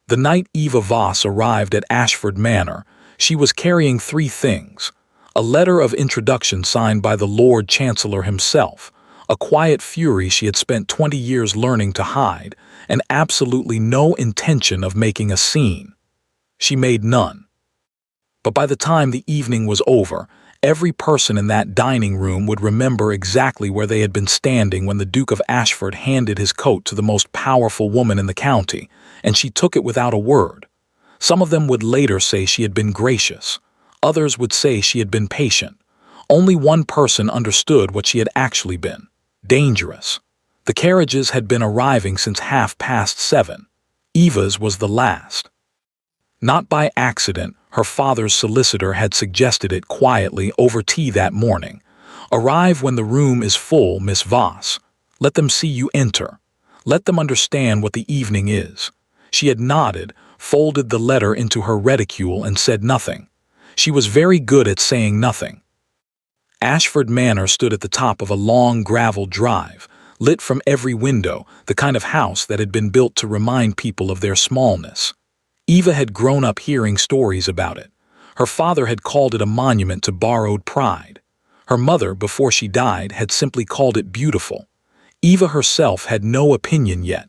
The night Eva Voss arrived at Ashford Manor, she was carrying three things: a letter of introduction signed by the Lord Chancellor himself, a quiet fury she had spent 20 years learning to hide, and absolutely no intention of making a scene. She made none. But by the time the evening was over, every person in that dining room would remember exactly where they had been standing when the Duke of Ashford handed his coat to the most powerful woman in the county, and she took it without a word. Some of them would later say she had been gracious. Others would say she had been patient. Only one person understood what she had actually been: dangerous. The carriages had been arriving since 7:30. Eva's was the last. Not by accident, her father's solicitor had suggested it quietly over tea that morning. "Arrive when the room is full, Miss Voss. Let them see you enter. Let them understand what the evening is." She had nodded, folded the letter into her reticule, and said nothing. She was very good at saying nothing. Ashford Manor stood at the top of a long gravel drive, lit from every window, the kind of house that had been built to remind people of their smallness. Eva had grown up hearing stories about it. Her father had called it a monument to borrowed pride. Her mother, before she died, had simply called it beautiful. Eva herself had no opinion yet.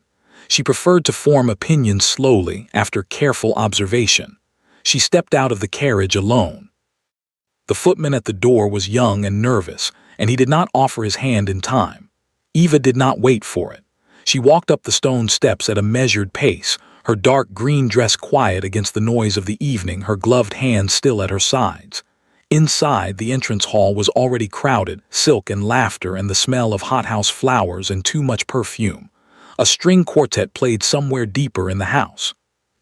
She preferred to form opinions slowly, after careful observation. She stepped out of the carriage alone. The footman at the door was young and nervous, and he did not offer his hand in time. Eva did not wait for it. She walked up the stone steps at a measured pace, her dark green dress quiet against the noise of the evening, her gloved hands still at her sides. Inside, the entrance hall was already crowded, silk and laughter and the smell of hothouse flowers and too much perfume. A string quartet played somewhere deeper in the house.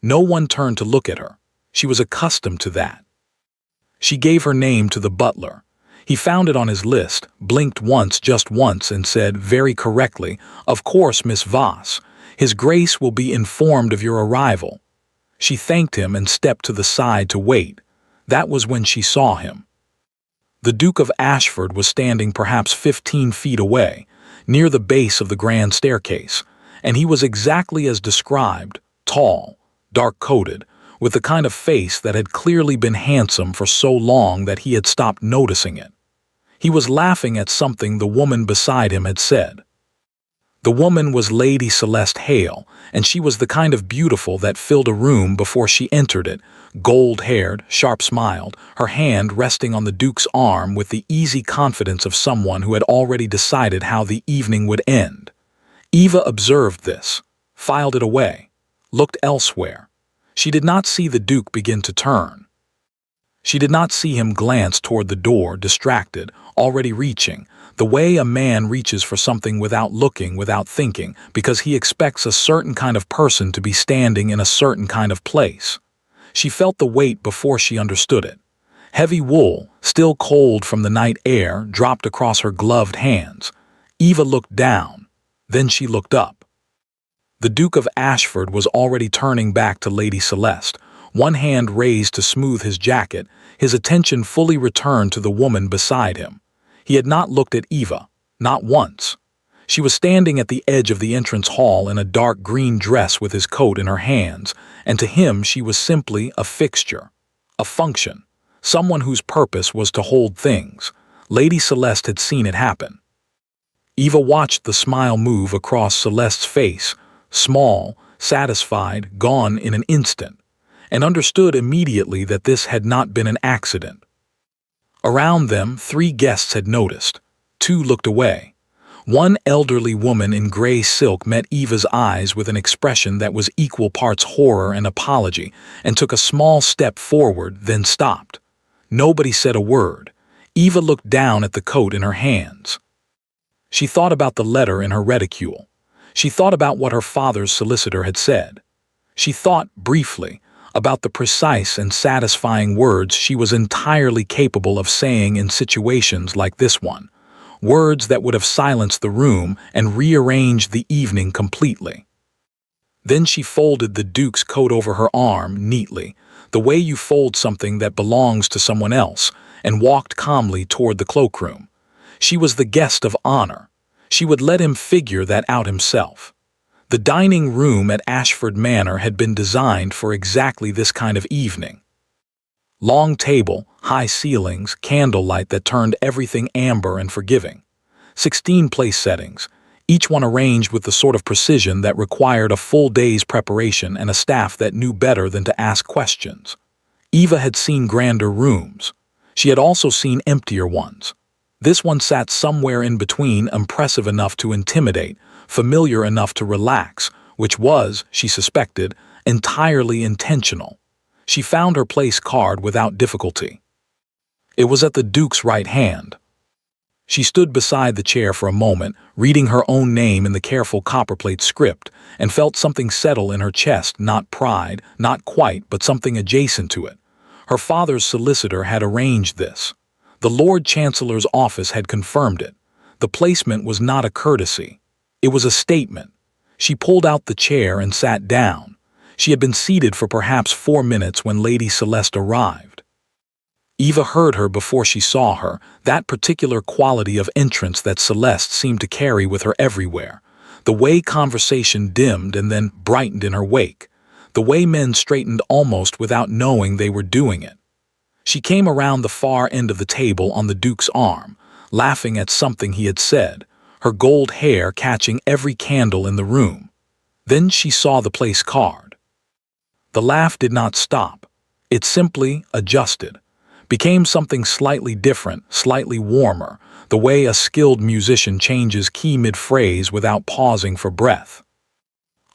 No one turned to look at her. She was accustomed to that. She gave her name to the butler. He found it on his list, blinked once, just once, and said, very correctly, "Of course, Miss Voss. His Grace will be informed of your arrival." She thanked him and stepped to the side to wait. That was when she saw him. The Duke of Ashford was standing perhaps 15 feet away, near the base of the grand staircase, and he was exactly as described: tall, dark-coated, with the kind of face that had clearly been handsome for so long that he had stopped noticing it. He was laughing at something the woman beside him had said. The woman was Lady Celeste Hale, and she was the kind of beautiful that filled a room before she entered it, gold-haired, sharp-smiled, her hand resting on the Duke's arm with the easy confidence of someone who had already decided how the evening would end. Eva observed this, filed it away, looked elsewhere. She did not see the Duke begin to turn. She did not see him glance toward the door, distracted, already reaching, the way a man reaches for something without looking, without thinking, because he expects a certain kind of person to be standing in a certain kind of place. She felt the weight before she understood it. Heavy wool, still cold from the night air, dropped across her gloved hands. Eva looked down. Then she looked up. The Duke of Ashford was already turning back to Lady Celeste, one hand raised to smooth his jacket, his attention fully returned to the woman beside him. He had not looked at Eva, not once. She was standing at the edge of the entrance hall in a dark green dress with his coat in her hands, and to him she was simply a fixture, a function, someone whose purpose was to hold things. Lady Celeste had seen it happen. Eva watched the smile move across Celeste's face, small, satisfied, gone in an instant, and understood immediately that this had not been an accident. Around them, 3 guests had noticed. 2 looked away. One elderly woman in gray silk met Eva's eyes with an expression that was equal parts horror and apology, and took a small step forward, then stopped. Nobody said a word. Eva looked down at the coat in her hands. She thought about the letter in her reticule. She thought about what her father's solicitor had said. She thought, briefly, about the precise and satisfying words she was entirely capable of saying in situations like this one, words that would have silenced the room and rearranged the evening completely. Then she folded the Duke's coat over her arm neatly, the way you fold something that belongs to someone else, and walked calmly toward the cloakroom. She was the guest of honor. She would let him figure that out himself. The dining room at Ashford Manor had been designed for exactly this kind of evening. Long table, high ceilings, candlelight that turned everything amber and forgiving. 16 place settings, each one arranged with the sort of precision that required a full day's preparation and a staff that knew better than to ask questions. Eva had seen grander rooms. She had also seen emptier ones. This one sat somewhere in between, impressive enough to intimidate, familiar enough to relax, which was, she suspected, entirely intentional. She found her place card without difficulty. It was at the Duke's right hand. She stood beside the chair for a moment, reading her own name in the careful copperplate script, and felt something settle in her chest, not pride, not quite, but something adjacent to it. Her father's solicitor had arranged this. The Lord Chancellor's office had confirmed it. The placement was not a courtesy. It was a statement. She pulled out the chair and sat down. She had been seated for perhaps 4 minutes when Lady Celeste arrived. Eva heard her before she saw her, that particular quality of entrance that Celeste seemed to carry with her everywhere. The way conversation dimmed and then brightened in her wake. The way men straightened almost without knowing they were doing it. She came around the far end of the table on the Duke's arm, laughing at something he had said, her gold hair catching every candle in the room. Then she saw the place card. The laugh did not stop. It simply adjusted. Became something slightly different, slightly warmer, the way a skilled musician changes key mid-phrase without pausing for breath.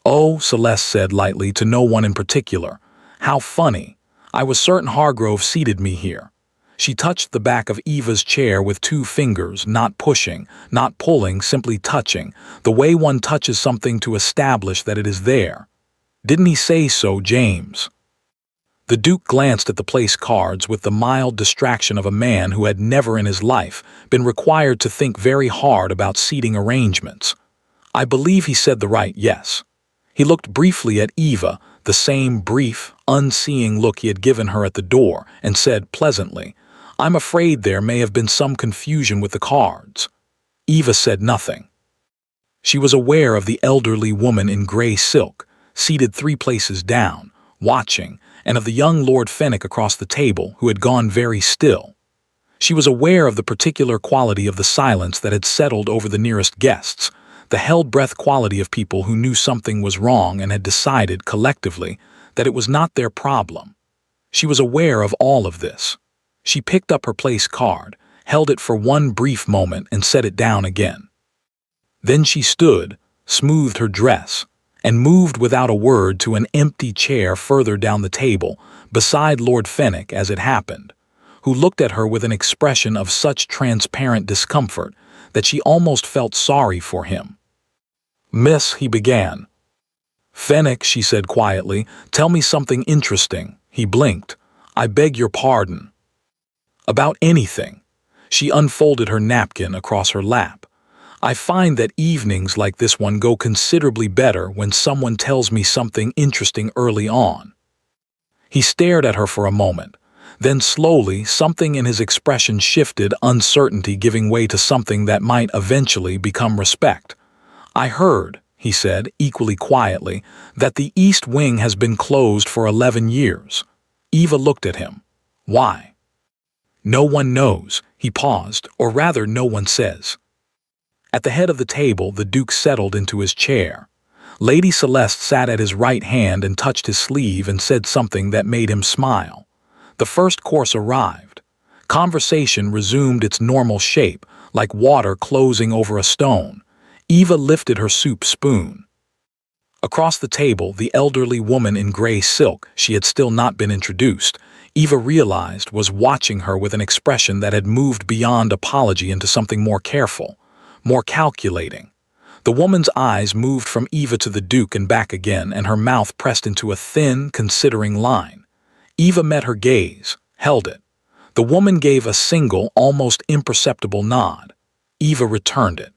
"Oh," Celeste said lightly to no one in particular, "how funny. I was certain Hargrove seated me here." She touched the back of Eva's chair with 2 fingers, not pushing, not pulling, simply touching, the way one touches something to establish that it is there. "Didn't he say so, James?" The Duke glanced at the place cards with the mild distraction of a man who had never in his life been required to think very hard about seating arrangements. "I believe he said the right yes." He looked briefly at Eva, the same brief, unseeing look he had given her at the door, and said pleasantly, "I'm afraid there may have been some confusion with the cards." Eva said nothing. She was aware of the elderly woman in gray silk, seated 3 places down, watching, and of the young Lord Fenwick across the table, who had gone very still. She was aware of the particular quality of the silence that had settled over the nearest guests, the held-breath quality of people who knew something was wrong and had decided, collectively, that it was not their problem. She was aware of all of this. She picked up her place card, held it for one brief moment, and set it down again. Then she stood, smoothed her dress, and moved without a word to an empty chair further down the table, beside Lord Fenwick as it happened, who looked at her with an expression of such transparent discomfort that she almost felt sorry for him. "Miss," he began. "Fenwick," she said quietly, "tell me something interesting." He blinked. "I beg your pardon." "About anything." She unfolded her napkin across her lap. "I find that evenings like this one go considerably better when someone tells me something interesting early on." He stared at her for a moment. Then slowly, something in his expression shifted, uncertainty giving way to something that might eventually become respect. "I heard," he said, equally quietly, "that the East Wing has been closed for 11 years. Eva looked at him. "Why?" "No one knows." He paused, "or rather no one says." At the head of the table, the Duke settled into his chair. Lady Celeste sat at his right hand and touched his sleeve and said something that made him smile. The first course arrived. Conversation resumed its normal shape, like water closing over a stone. Eva lifted her soup spoon. Across the table, the elderly woman in gray silk, she had still not been introduced, Eva realized was watching her with an expression that had moved beyond apology into something more careful, more calculating. The woman's eyes moved from Eva to the Duke and back again, and her mouth pressed into a thin, considering line. Eva met her gaze, held it. The woman gave a single, almost imperceptible nod. Eva returned it.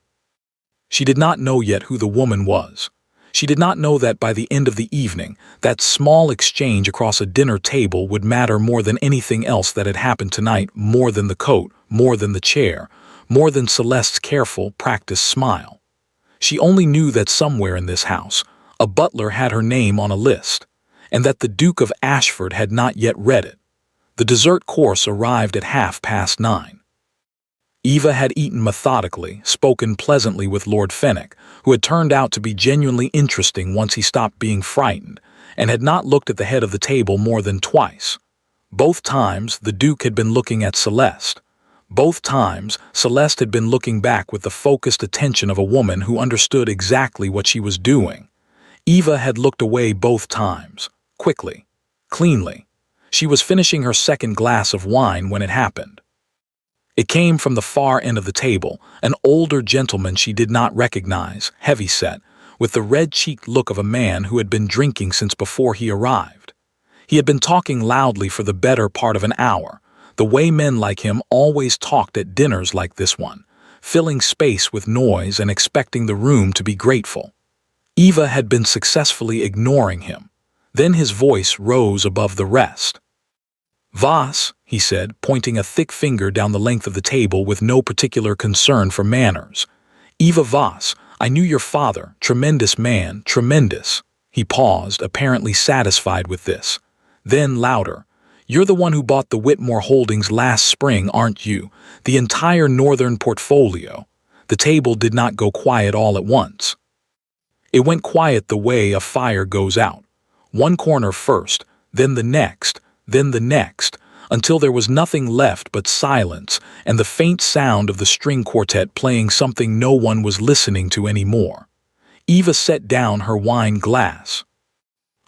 She did not know yet who the woman was. She did not know that by the end of the evening, that small exchange across a dinner table would matter more than anything else that had happened tonight, more than the coat, more than the chair, more than Celeste's careful, practiced smile. She only knew that somewhere in this house, A butler had her name on a list, and that the Duke of Ashford had not yet read it. The dessert course arrived at 9:30. Eva had eaten methodically, spoken pleasantly with Lord Fenwick, who had turned out to be genuinely interesting once he stopped being frightened, and had not looked at the head of the table more than twice. Both times, the Duke had been looking at Celeste. Both times, Celeste had been looking back with the focused attention of a woman who understood exactly what she was doing. Eva had looked away both times, quickly, cleanly. She was finishing her second glass of wine when it happened. It came from the far end of the table, an older gentleman she did not recognize, heavy-set, with the red-cheeked look of a man who had been drinking since before he arrived. He had been talking loudly for the better part of an hour, the way men like him always talked at dinners like this one, filling space with noise and expecting the room to be grateful. Eva had been successfully ignoring him. Then his voice rose above the rest. "Voss," he said, pointing a thick finger down the length of the table with no particular concern for manners. "Eva Voss, I knew your father, tremendous man, tremendous." He paused, apparently satisfied with this. Then louder, "You're the one who bought the Whitmore Holdings last spring, aren't you? The entire northern portfolio." The table did not go quiet all at once. It went quiet the way a fire goes out. One corner first, then the next, until there was nothing left but silence and the faint sound of the string quartet playing something no one was listening to anymore. Eva set down her wine glass.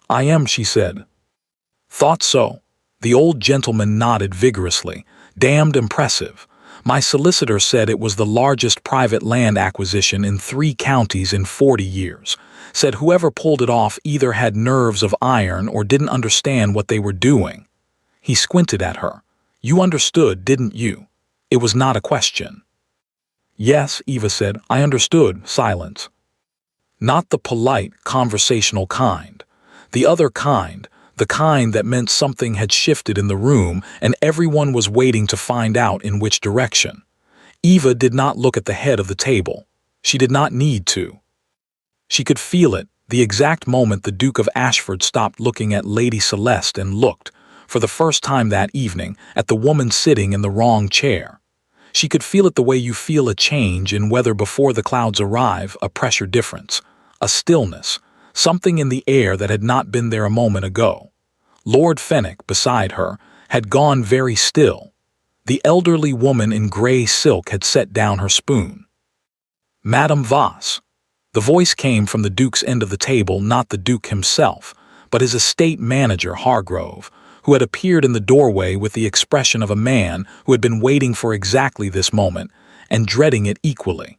"I am," she said. "Thought so." The old gentleman nodded vigorously. "Damned impressive. My solicitor said it was the largest private land acquisition in 3 counties in 40 years. Said whoever pulled it off either had nerves of iron or didn't understand what they were doing." He squinted at her. "You understood, didn't you? It was not a question." "Yes," Eva said, "I understood." Silence. Not the polite, conversational kind. The other kind, the kind that meant something had shifted in the room and everyone was waiting to find out in which direction. Eva did not look at the head of the table. She did not need to. She could feel it, the exact moment the Duke of Ashford stopped looking at Lady Celeste and looked, for the first time that evening, at the woman sitting in the wrong chair. She could feel it the way you feel a change in weather before the clouds arrive, a pressure difference, a stillness, something in the air that had not been there a moment ago. Lord Fenwick, beside her, had gone very still. The elderly woman in grey silk had set down her spoon. "Madame Voss." The voice came from the Duke's end of the table, not the Duke himself, but his estate manager, Hargrove, who had appeared in the doorway with the expression of a man who had been waiting for exactly this moment and dreading it equally.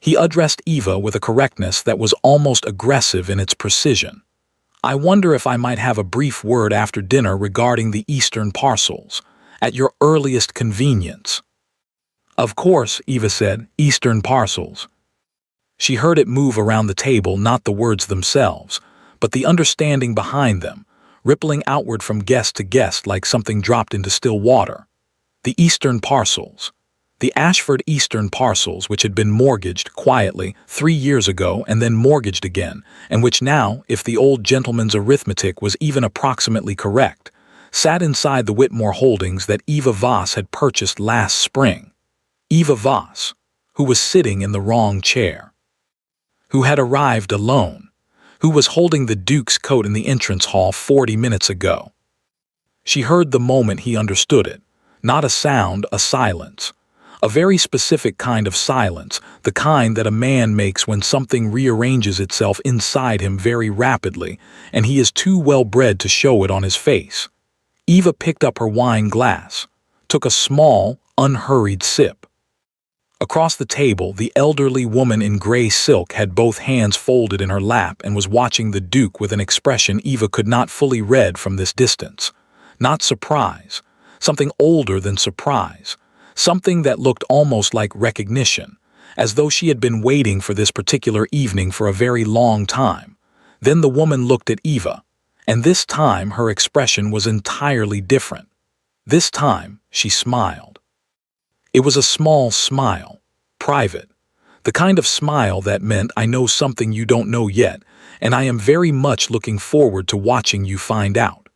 He addressed Eva with a correctness that was almost aggressive in its precision. "I wonder if I might have a brief word after dinner regarding the Eastern parcels, at your earliest convenience." "Of course," Eva said, "Eastern parcels." She heard it move around the table, not the words themselves, but the understanding behind them, rippling outward from guest to guest like something dropped into still water. The Eastern parcels. The Ashford Eastern parcels, which had been mortgaged quietly 3 years ago and then mortgaged again, and which now, if the old gentleman's arithmetic was even approximately correct, sat inside the Whitmore Holdings that Eva Voss had purchased last spring. Eva Voss, who was sitting in the wrong chair, who had arrived alone, who was holding the Duke's coat in the entrance hall 40 minutes ago. She heard the moment he understood it. Not a sound, a silence. A very specific kind of silence, the kind that a man makes when something rearranges itself inside him very rapidly, and he is too well bred to show it on his face. Eva picked up her wine glass, took a small, unhurried sip. Across the table, the elderly woman in grey silk had both hands folded in her lap and was watching the Duke with an expression Eva could not fully read from this distance. Not surprise, something older than surprise, something that looked almost like recognition, as though she had been waiting for this particular evening for a very long time. Then the woman looked at Eva, and this time her expression was entirely different. This time she smiled. It was a small smile, private, the kind of smile that meant, "I know something you don't know yet, and I am very much looking forward to watching you find out."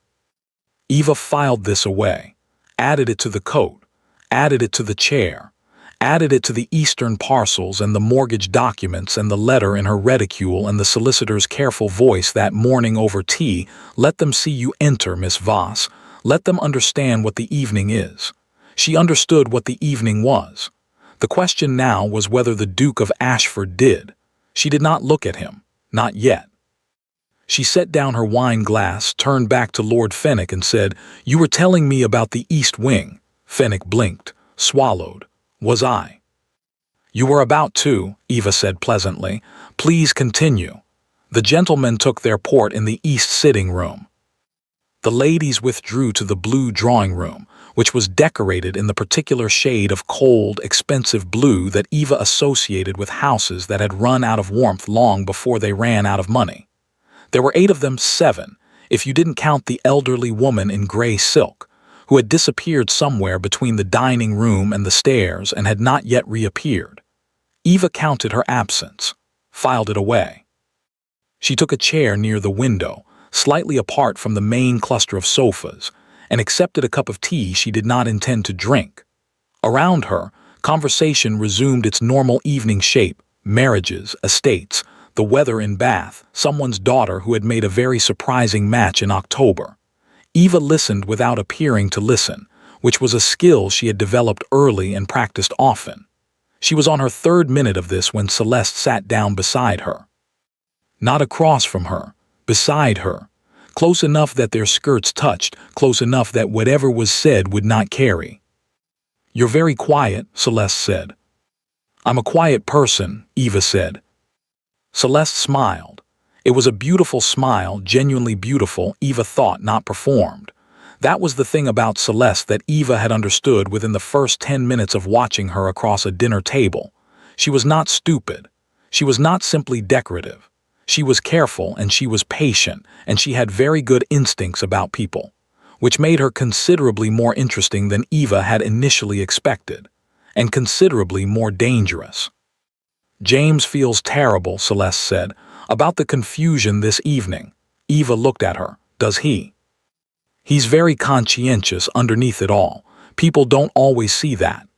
Eva filed this away, added it to the coat, added it to the chair, added it to the Eastern parcels and the mortgage documents and the letter in her reticule, and the solicitor's careful voice that morning over tea. "Let them see you enter, Miss Voss. Let them understand what the evening is." She understood what the evening was. The question now was whether the Duke of Ashford did. She did not look at him, not yet. She set down her wine glass, turned back to Lord Fenwick and said, "You were telling me about the East Wing." Fenwick blinked, swallowed. "Was I?" "You were about to," Eva said pleasantly. "Please continue." The gentlemen took their port in the East sitting room. The ladies withdrew to the blue drawing room, which was decorated in the particular shade of cold, expensive blue that Eva associated with houses that had run out of warmth long before they ran out of money. There were 8 of them, 7, if you didn't count the elderly woman in gray silk, who had disappeared somewhere between the dining room and the stairs and had not yet reappeared. Eva counted her absence, filed it away. She took a chair near the window, slightly apart from the main cluster of sofas, and accepted a cup of tea she did not intend to drink. Around her, conversation resumed its normal evening shape: marriages, estates, the weather in Bath, someone's daughter who had made a very surprising match in October. Eva listened without appearing to listen, which was a skill she had developed early and practiced often. She was on her 3rd minute of this when Celeste sat down beside her. Not across from her, beside her, close enough that their skirts touched, close enough that whatever was said would not carry. "You're very quiet," Celeste said. "I'm a quiet person," Eva said. Celeste smiled. It was a beautiful smile, genuinely beautiful, Eva thought, not performed. That was the thing about Celeste that Eva had understood within the first 10 minutes of watching her across a dinner table. She was not stupid. She was not simply decorative. She was careful, and she was patient, and she had very good instincts about people, which made her considerably more interesting than Eva had initially expected, and considerably more dangerous. "James feels terrible," Celeste said, "about the confusion this evening." Eva looked at her. "Does he?" "He's very conscientious underneath it all. People don't always see that."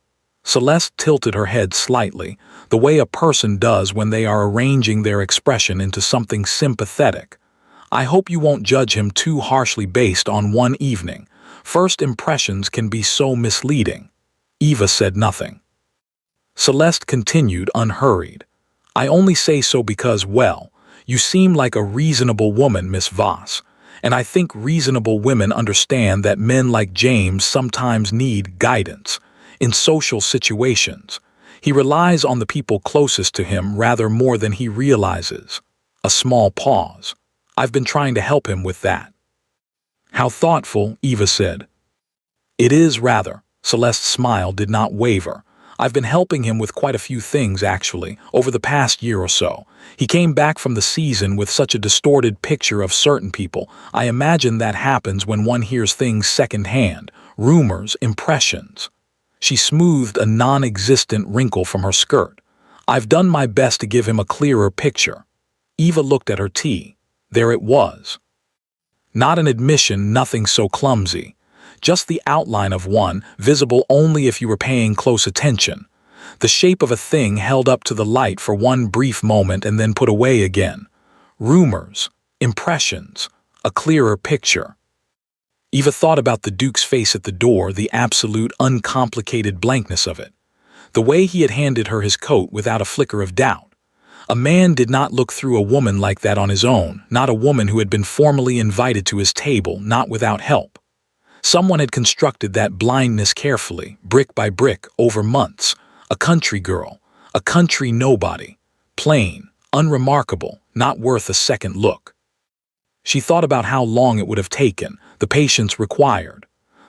Celeste tilted her head slightly, the way a person does when they are arranging their expression into something sympathetic. "I hope you won't judge him too harshly based on one evening. First impressions can be so misleading." Eva said nothing. Celeste continued unhurried. "I only say so because, well, you seem like a reasonable woman, Miss Voss, and I think reasonable women understand that men like James sometimes need guidance in social situations. He relies on the people closest to him rather more than he realizes." A small pause. "I've been trying to help him with that." "How thoughtful," Eva said. "It is rather." Celeste's smile did not waver. "I've been helping him with quite a few things, actually, over the past year or so. He came back from the season with such a distorted picture of certain people. I imagine that happens when one hears things second-hand, rumors, impressions." She smoothed a non-existent wrinkle from her skirt. "I've done my best to give him a clearer picture." Eva looked at her tea. There it was. Not an admission, nothing so clumsy. Just the outline of one, visible only if you were paying close attention. The shape of a thing held up to the light for one brief moment and then put away again. Rumors, impressions, a clearer picture. Eva thought about the Duke's face at the door, the absolute, uncomplicated blankness of it. The way he had handed her his coat without a flicker of doubt. A man did not look through a woman like that on his own, not a woman who had been formally invited to his table, not without help. Someone had constructed that blindness carefully, brick by brick, over months. A country girl, a country nobody. Plain, unremarkable, not worth a second look. She thought about how long it would have taken, the patience required.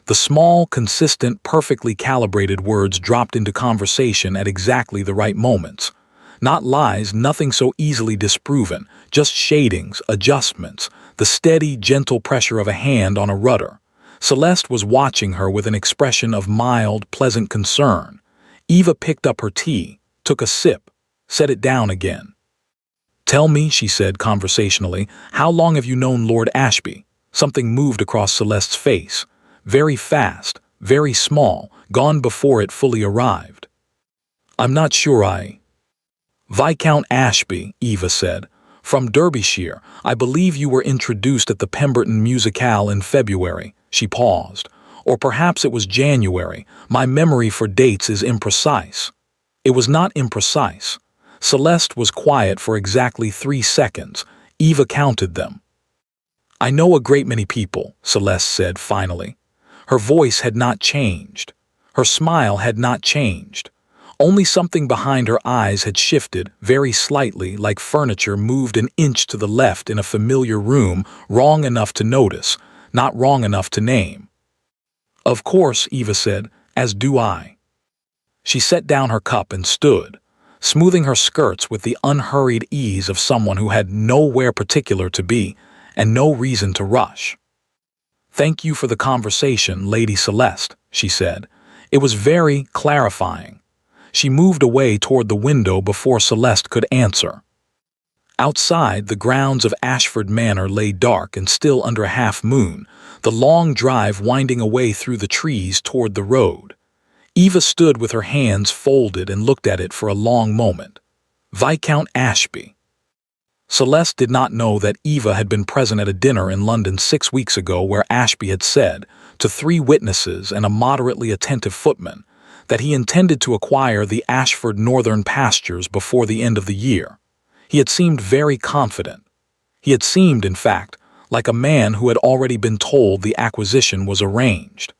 The small, consistent, perfectly calibrated words dropped into conversation at exactly the right moments. Not lies, nothing so easily disproven, just shadings, adjustments, the steady, gentle pressure of a hand on a rudder. Celeste was watching her with an expression of mild, pleasant concern. Eva picked up her tea, took a sip, set it down again. "Tell me," she said conversationally, "how long have you known Lord Ashby?" Something moved across Celeste's face. Very fast, very small, gone before it fully arrived. "I'm not sure Viscount Ashby," Eva said. "From Derbyshire. I believe you were introduced at the Pemberton Musicale in February." She paused. "Or perhaps it was January. My memory for dates is imprecise." It was not imprecise. Celeste was quiet for exactly 3 seconds. Eva counted them. "I know a great many people," Celeste said finally. Her voice had not changed. Her smile had not changed. Only something behind her eyes had shifted, very slightly, like furniture moved an inch to the left in a familiar room, wrong enough to notice, not wrong enough to name. "Of course," Eva said, "as do I." She set down her cup and stood, smoothing her skirts with the unhurried ease of someone who had nowhere particular to be and no reason to rush. "Thank you for the conversation, Lady Celeste," she said. It was very clarifying. She moved away toward the window before Celeste could answer. Outside, the grounds of Ashford Manor lay dark and still under a half-moon, the long drive winding away through the trees toward the road. Eva stood with her hands folded and looked at it for a long moment. Viscount Ashby. Celeste did not know that Eva had been present at a dinner in London 6 weeks ago where Ashby had said, to 3 witnesses and a moderately attentive footman, that he intended to acquire the Ashford Northern pastures before the end of the year. He had seemed very confident. He had seemed, in fact, like a man who had already been told the acquisition was arranged.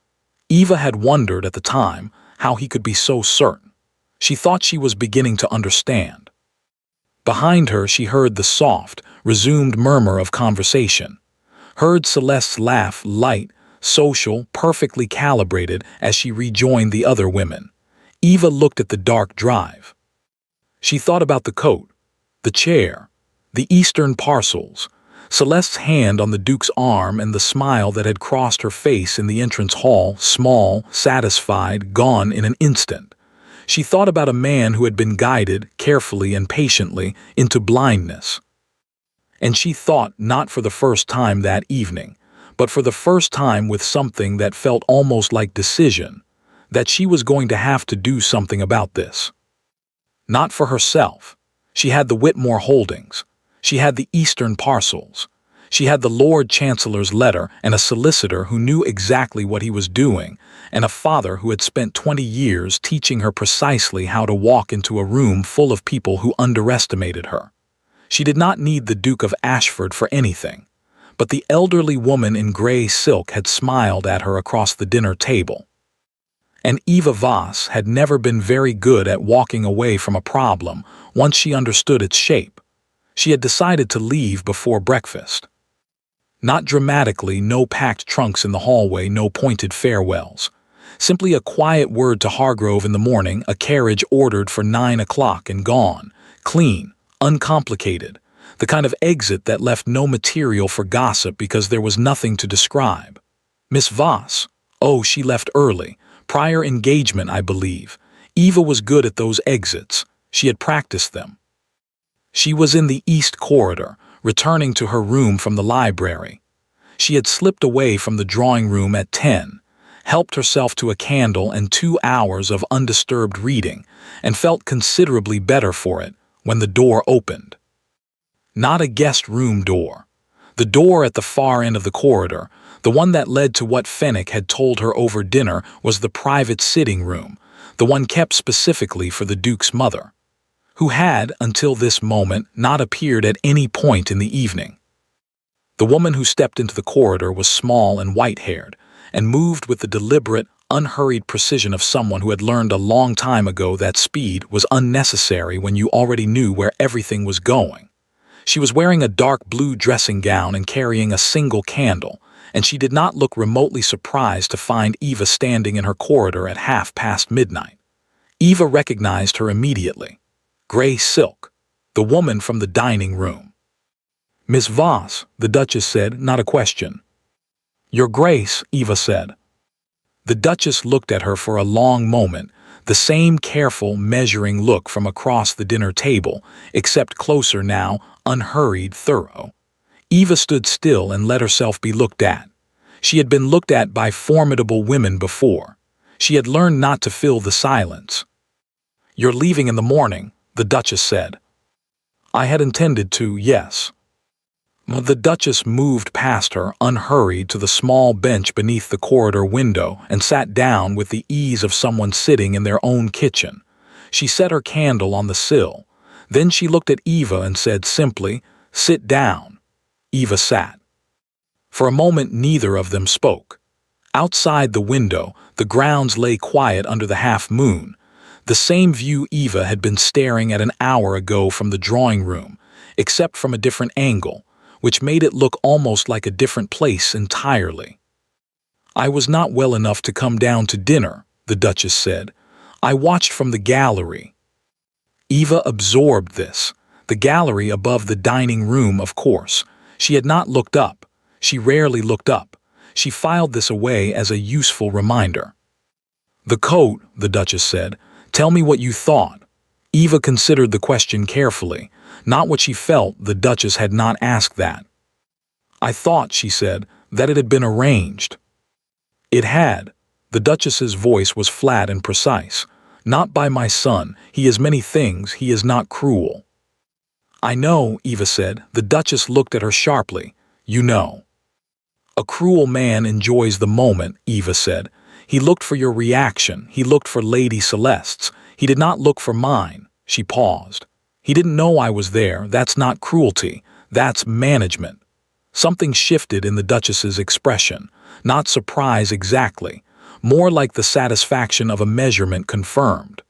Eva had wondered at the time how he could be so certain. She thought she was beginning to understand. Behind her she heard the soft, resumed murmur of conversation. Heard Celeste's laugh, light, social, perfectly calibrated as she rejoined the other women. Eva looked at the dark drive. She thought about the coat, the chair, the Eastern parcels, Celeste's hand on the Duke's arm and the smile that had crossed her face in the entrance hall, small, satisfied, gone in an instant. She thought about a man who had been guided, carefully and patiently, into blindness. And she thought, not for the first time that evening, but for the first time with something that felt almost like decision, that she was going to have to do something about this. Not for herself. She had the Whitmore holdings. She had the Eastern parcels. She had the Lord Chancellor's letter and a solicitor who knew exactly what he was doing, and a father who had spent 20 years teaching her precisely how to walk into a room full of people who underestimated her. She did not need the Duke of Ashford for anything. But the elderly woman in gray silk had smiled at her across the dinner table. And Eva Voss had never been very good at walking away from a problem once she understood its shape. She had decided to leave before breakfast. Not dramatically, no packed trunks in the hallway, no pointed farewells. Simply a quiet word to Hargrove in the morning, a carriage ordered for 9 o'clock and gone. Clean, uncomplicated. The kind of exit that left no material for gossip because there was nothing to describe. Miss Voss. Oh, she left early. Prior engagement, I believe. Eva was good at those exits. She had practiced them. She was in the East Corridor, returning to her room from the library. She had slipped away from the drawing room at 10, helped herself to a candle and 2 hours of undisturbed reading, and felt considerably better for it when the door opened. Not a guest room door. The door at the far end of the corridor, the one that led to what Fenwick had told her over dinner was the private sitting room, the one kept specifically for the Duke's mother, who had, until this moment, not appeared at any point in the evening. The woman who stepped into the corridor was small and white-haired, and moved with the deliberate, unhurried precision of someone who had learned a long time ago that speed was unnecessary when you already knew where everything was going. She was wearing a dark blue dressing gown and carrying a single candle, and she did not look remotely surprised to find Eva standing in her corridor at midnight. Eva recognized her immediately. Gray silk, the woman from the dining room. "Miss Voss," the Duchess said, not a question. "Your Grace," Eva said. The Duchess looked at her for a long moment, the same careful, measuring look from across the dinner table, except closer now, unhurried, thorough. Eva stood still and let herself be looked at. She had been looked at by formidable women before. She had learned not to fill the silence. "You're leaving in the morning," the Duchess said. "I had intended to, yes." The Duchess moved past her, unhurried, to the small bench beneath the corridor window and sat down with the ease of someone sitting in their own kitchen. She set her candle on the sill. Then she looked at Eva and said simply, "Sit down." Eva sat. For a moment neither of them spoke. Outside the window, the grounds lay quiet under the half-moon, the same view Eva had been staring at an hour ago from the drawing room, except from a different angle, which made it look almost like a different place entirely. "I was not well enough to come down to dinner," the Duchess said. "I watched from the gallery." Eva absorbed this. The gallery above the dining room, of course. She had not looked up. She rarely looked up. She filed this away as a useful reminder. "The coat," the Duchess said. "Tell me what you thought." Eva considered the question carefully. Not what she felt, the Duchess had not asked that. "I thought," she said, "that it had been arranged." It had. The Duchess's voice was flat and precise. "Not by my son. He is many things. He is not cruel." "I know," Eva said. The Duchess looked at her sharply. "You know." "A cruel man enjoys the moment," Eva said. "He looked for your reaction. He looked for Lady Celeste's. He did not look for mine." She paused. "He didn't know I was there. That's not cruelty. That's management." Something shifted in the Duchess's expression. Not surprise exactly. More like the satisfaction of a measurement confirmed.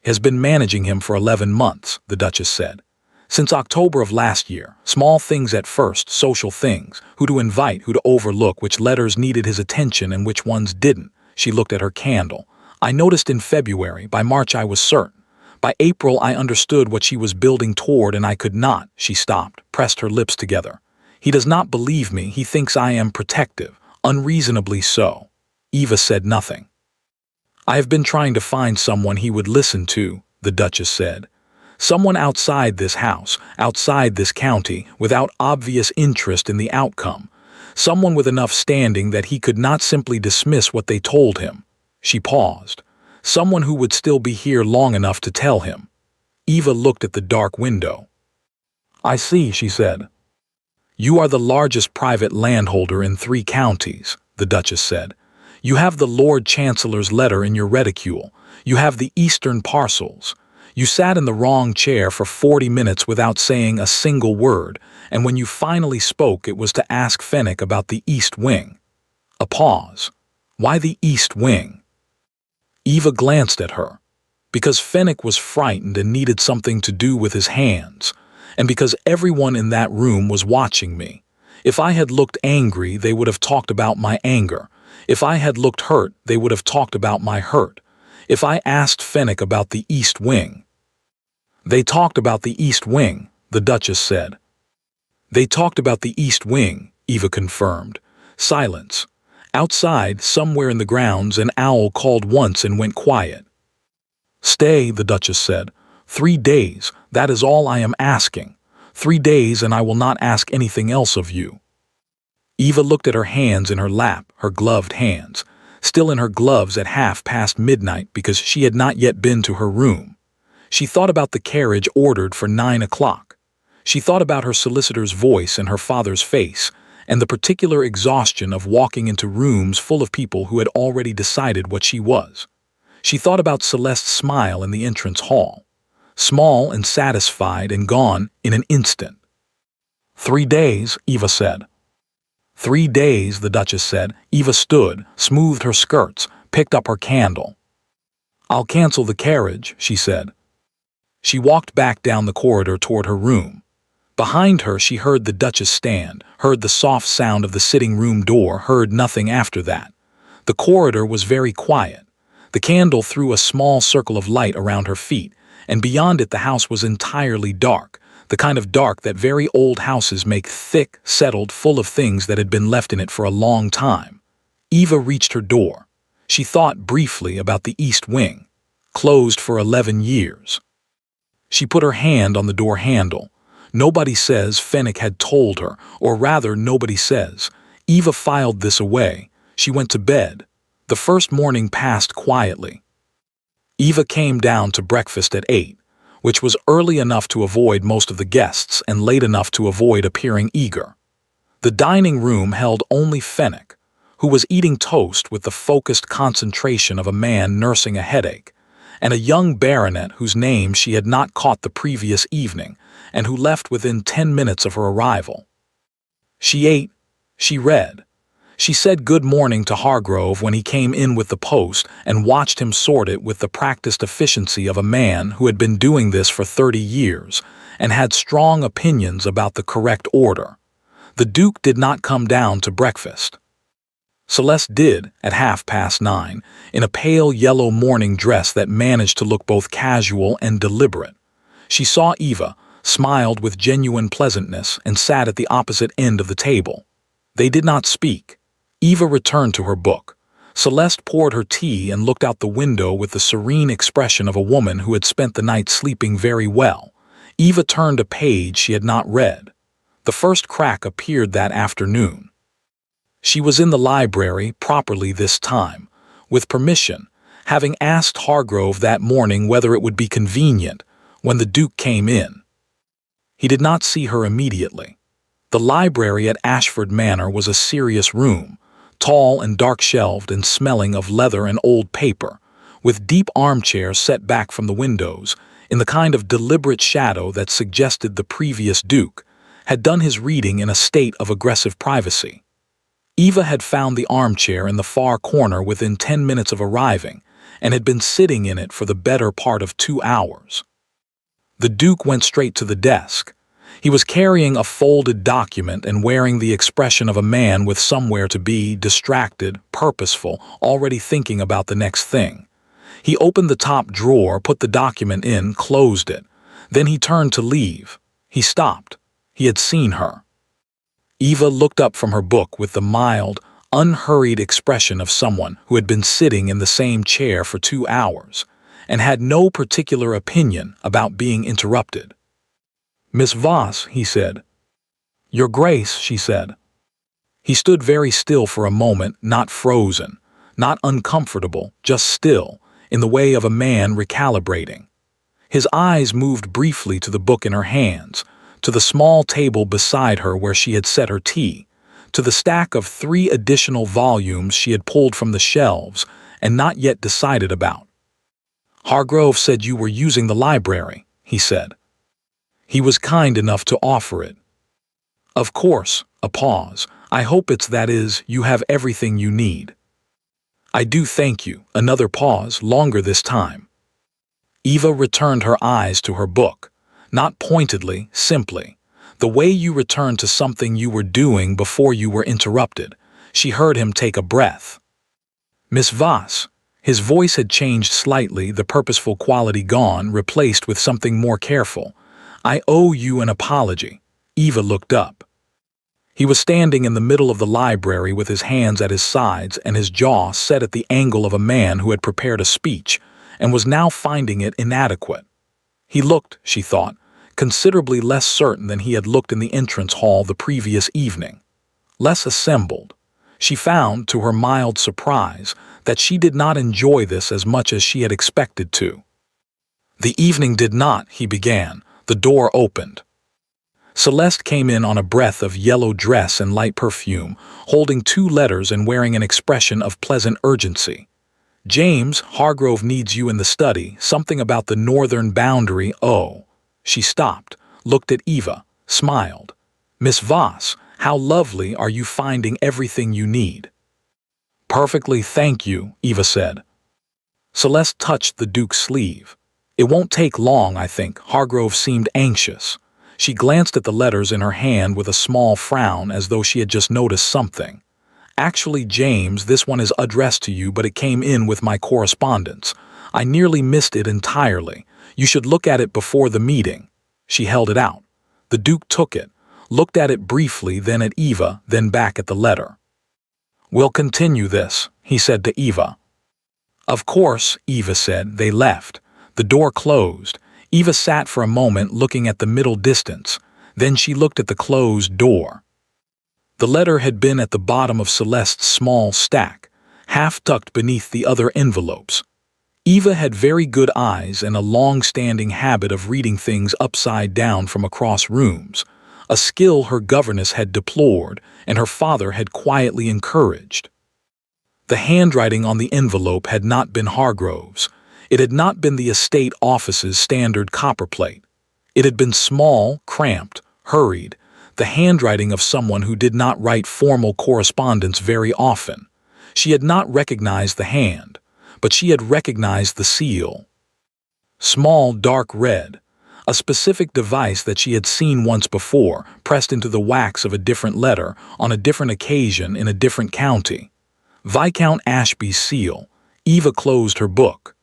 "Has been managing him for 11 months, the Duchess said. "Since October of last year. Small things at first, social things. Who to invite, who to overlook, which letters needed his attention and which ones didn't." She looked at her candle. "I noticed in February. By March I was certain. By April I understood what she was building toward, and I could not." She stopped, pressed her lips together. "He does not believe me. He thinks I am protective. Unreasonably so." Eva said nothing. "I have been trying to find someone he would listen to," the Duchess said. "Someone outside this house, outside this county, without obvious interest in the outcome. Someone with enough standing that he could not simply dismiss what they told him." She paused. "Someone who would still be here long enough to tell him." Eva looked at the dark window. "I see," she said. "You are the largest private landholder in 3 counties, the Duchess said. "You have the Lord Chancellor's letter in your reticule. You have the eastern parcels. You sat in the wrong chair for 40 minutes without saying a single word, and when you finally spoke it was to ask Fenwick about the East Wing." A pause. "Why the East Wing?" Eva glanced at her. "Because Fenwick was frightened and needed something to do with his hands, and because everyone in that room was watching me. If I had looked angry, they would have talked about my anger. If I had looked hurt, they would have talked about my hurt. If I asked Fenwick about the East Wing—" "They talked about the East Wing," the Duchess said. "They talked about the East Wing," Eva confirmed. Silence. Outside, somewhere in the grounds, an owl called once and went quiet. "Stay," the Duchess said. 3 days, that is all I am asking. 3 days, and I will not ask anything else of you." Eva looked at her hands in her lap, her gloved hands, still in her gloves at midnight because she had not yet been to her room. She thought about the carriage ordered for 9 o'clock. She thought about her solicitor's voice and her father's face, and the particular exhaustion of walking into rooms full of people who had already decided what she was. She thought about Celeste's smile in the entrance hall. Small and satisfied and gone in an instant. 3 days, Eva said. 3 days, the Duchess said. Eva stood, smoothed her skirts, picked up her candle. "I'll cancel the carriage," she said. She walked back down the corridor toward her room. Behind her she heard the Duchess stand, heard the soft sound of the sitting room door, heard nothing after that. The corridor was very quiet. The candle threw a small circle of light around her feet, and beyond it the house was entirely dark, the kind of dark that very old houses make, thick, settled, full of things that had been left in it for a long time. Eva reached her door. She thought briefly about the East Wing, closed for 11 years. She put her hand on the door handle. Nobody says Fennec had told her, or rather nobody says. Eva filed this away. She went to bed. The first morning passed quietly. Eva came down to breakfast at 8, which was early enough to avoid most of the guests and late enough to avoid appearing eager. The dining room held only Fennec, who was eating toast with the focused concentration of a man nursing a headache, and a young baronet whose name she had not caught the previous evening and who left within 10 minutes of her arrival. She ate, she read. She said good morning to Hargrove when he came in with the post and watched him sort it with the practiced efficiency of a man who had been doing this for 30 years and had strong opinions about the correct order. The Duke did not come down to breakfast. Celeste did, at 9:30, in a pale yellow morning dress that managed to look both casual and deliberate. She saw Eva, smiled with genuine pleasantness, and sat at the opposite end of the table. They did not speak. Eva returned to her book. Celeste poured her tea and looked out the window with the serene expression of a woman who had spent the night sleeping very well. Eva turned a page she had not read. The first crack appeared that afternoon. She was in the library properly this time, with permission, having asked Hargrove that morning whether it would be convenient when the Duke came in. He did not see her immediately. The library at Ashford Manor was a serious room, tall and dark-shelved and smelling of leather and old paper, with deep armchairs set back from the windows, in the kind of deliberate shadow that suggested the previous Duke had done his reading in a state of aggressive privacy. Eva had found the armchair in the far corner within 10 minutes of arriving and had been sitting in it for the better part of 2 hours. The Duke went straight to the desk. He was carrying a folded document and wearing the expression of a man with somewhere to be, distracted, purposeful, already thinking about the next thing. He opened the top drawer, put the document in, closed it. Then he turned to leave. He stopped. He had seen her. Eva looked up from her book with the mild, unhurried expression of someone who had been sitting in the same chair for 2 hours and had no particular opinion about being interrupted. "Miss Voss," he said. "Your Grace," she said. He stood very still for a moment, not frozen, not uncomfortable, just still, in the way of a man recalibrating. His eyes moved briefly to the book in her hands, to the small table beside her where she had set her tea, to the stack of 3 additional volumes she had pulled from the shelves and not yet decided about. "Hargrove said you were using the library," he said. "He was kind enough to offer it." "Of course," a pause. "I hope it's that is, you have everything you need." "I do, thank you." Another pause, longer this time. Eva returned her eyes to her book. Not pointedly, simply. The way you returned to something you were doing before you were interrupted. She heard him take a breath. "Miss Voss." His voice had changed slightly, the purposeful quality gone, replaced with something more careful. "I owe you an apology." Eva looked up. He was standing in the middle of the library with his hands at his sides and his jaw set at the angle of a man who had prepared a speech and was now finding it inadequate. He looked, she thought, considerably less certain than he had looked in the entrance hall the previous evening. Less assembled. She found, to her mild surprise, that she did not enjoy this as much as she had expected to. "The evening did not," he began. The door opened. Celeste came in on a breath of yellow dress and light perfume, holding 2 letters and wearing an expression of pleasant urgency. "James, Hargrove needs you in the study, something about the northern boundary, oh." She stopped, looked at Eva, smiled. "Miss Voss, how lovely are you finding everything you need?" "Perfectly, thank you," Eva said. Celeste touched the Duke's sleeve. "It won't take long, I think." Hargrove seemed anxious. She glanced at the letters in her hand with a small frown as though she had just noticed something. "Actually, James, this one is addressed to you, but it came in with my correspondence. I nearly missed it entirely. You should look at it before the meeting." She held it out. The Duke took it, looked at it briefly, then at Eva, then back at the letter. "We'll continue this," he said to Eva. "Of course," Eva said. They left. The door closed. Eva sat for a moment looking at the middle distance. Then she looked at the closed door. The letter had been at the bottom of Celeste's small stack, half tucked beneath the other envelopes. Eva had very good eyes and a long-standing habit of reading things upside down from across rooms, a skill her governess had deplored and her father had quietly encouraged. The handwriting on the envelope had not been Hargrove's. It had not been the estate office's standard copperplate. It had been small, cramped, hurried, the handwriting of someone who did not write formal correspondence very often. She had not recognized the hand, but she had recognized the seal. Small, dark red, a specific device that she had seen once before, pressed into the wax of a different letter, on a different occasion in a different county. Viscount Ashby's seal. Eva closed her book.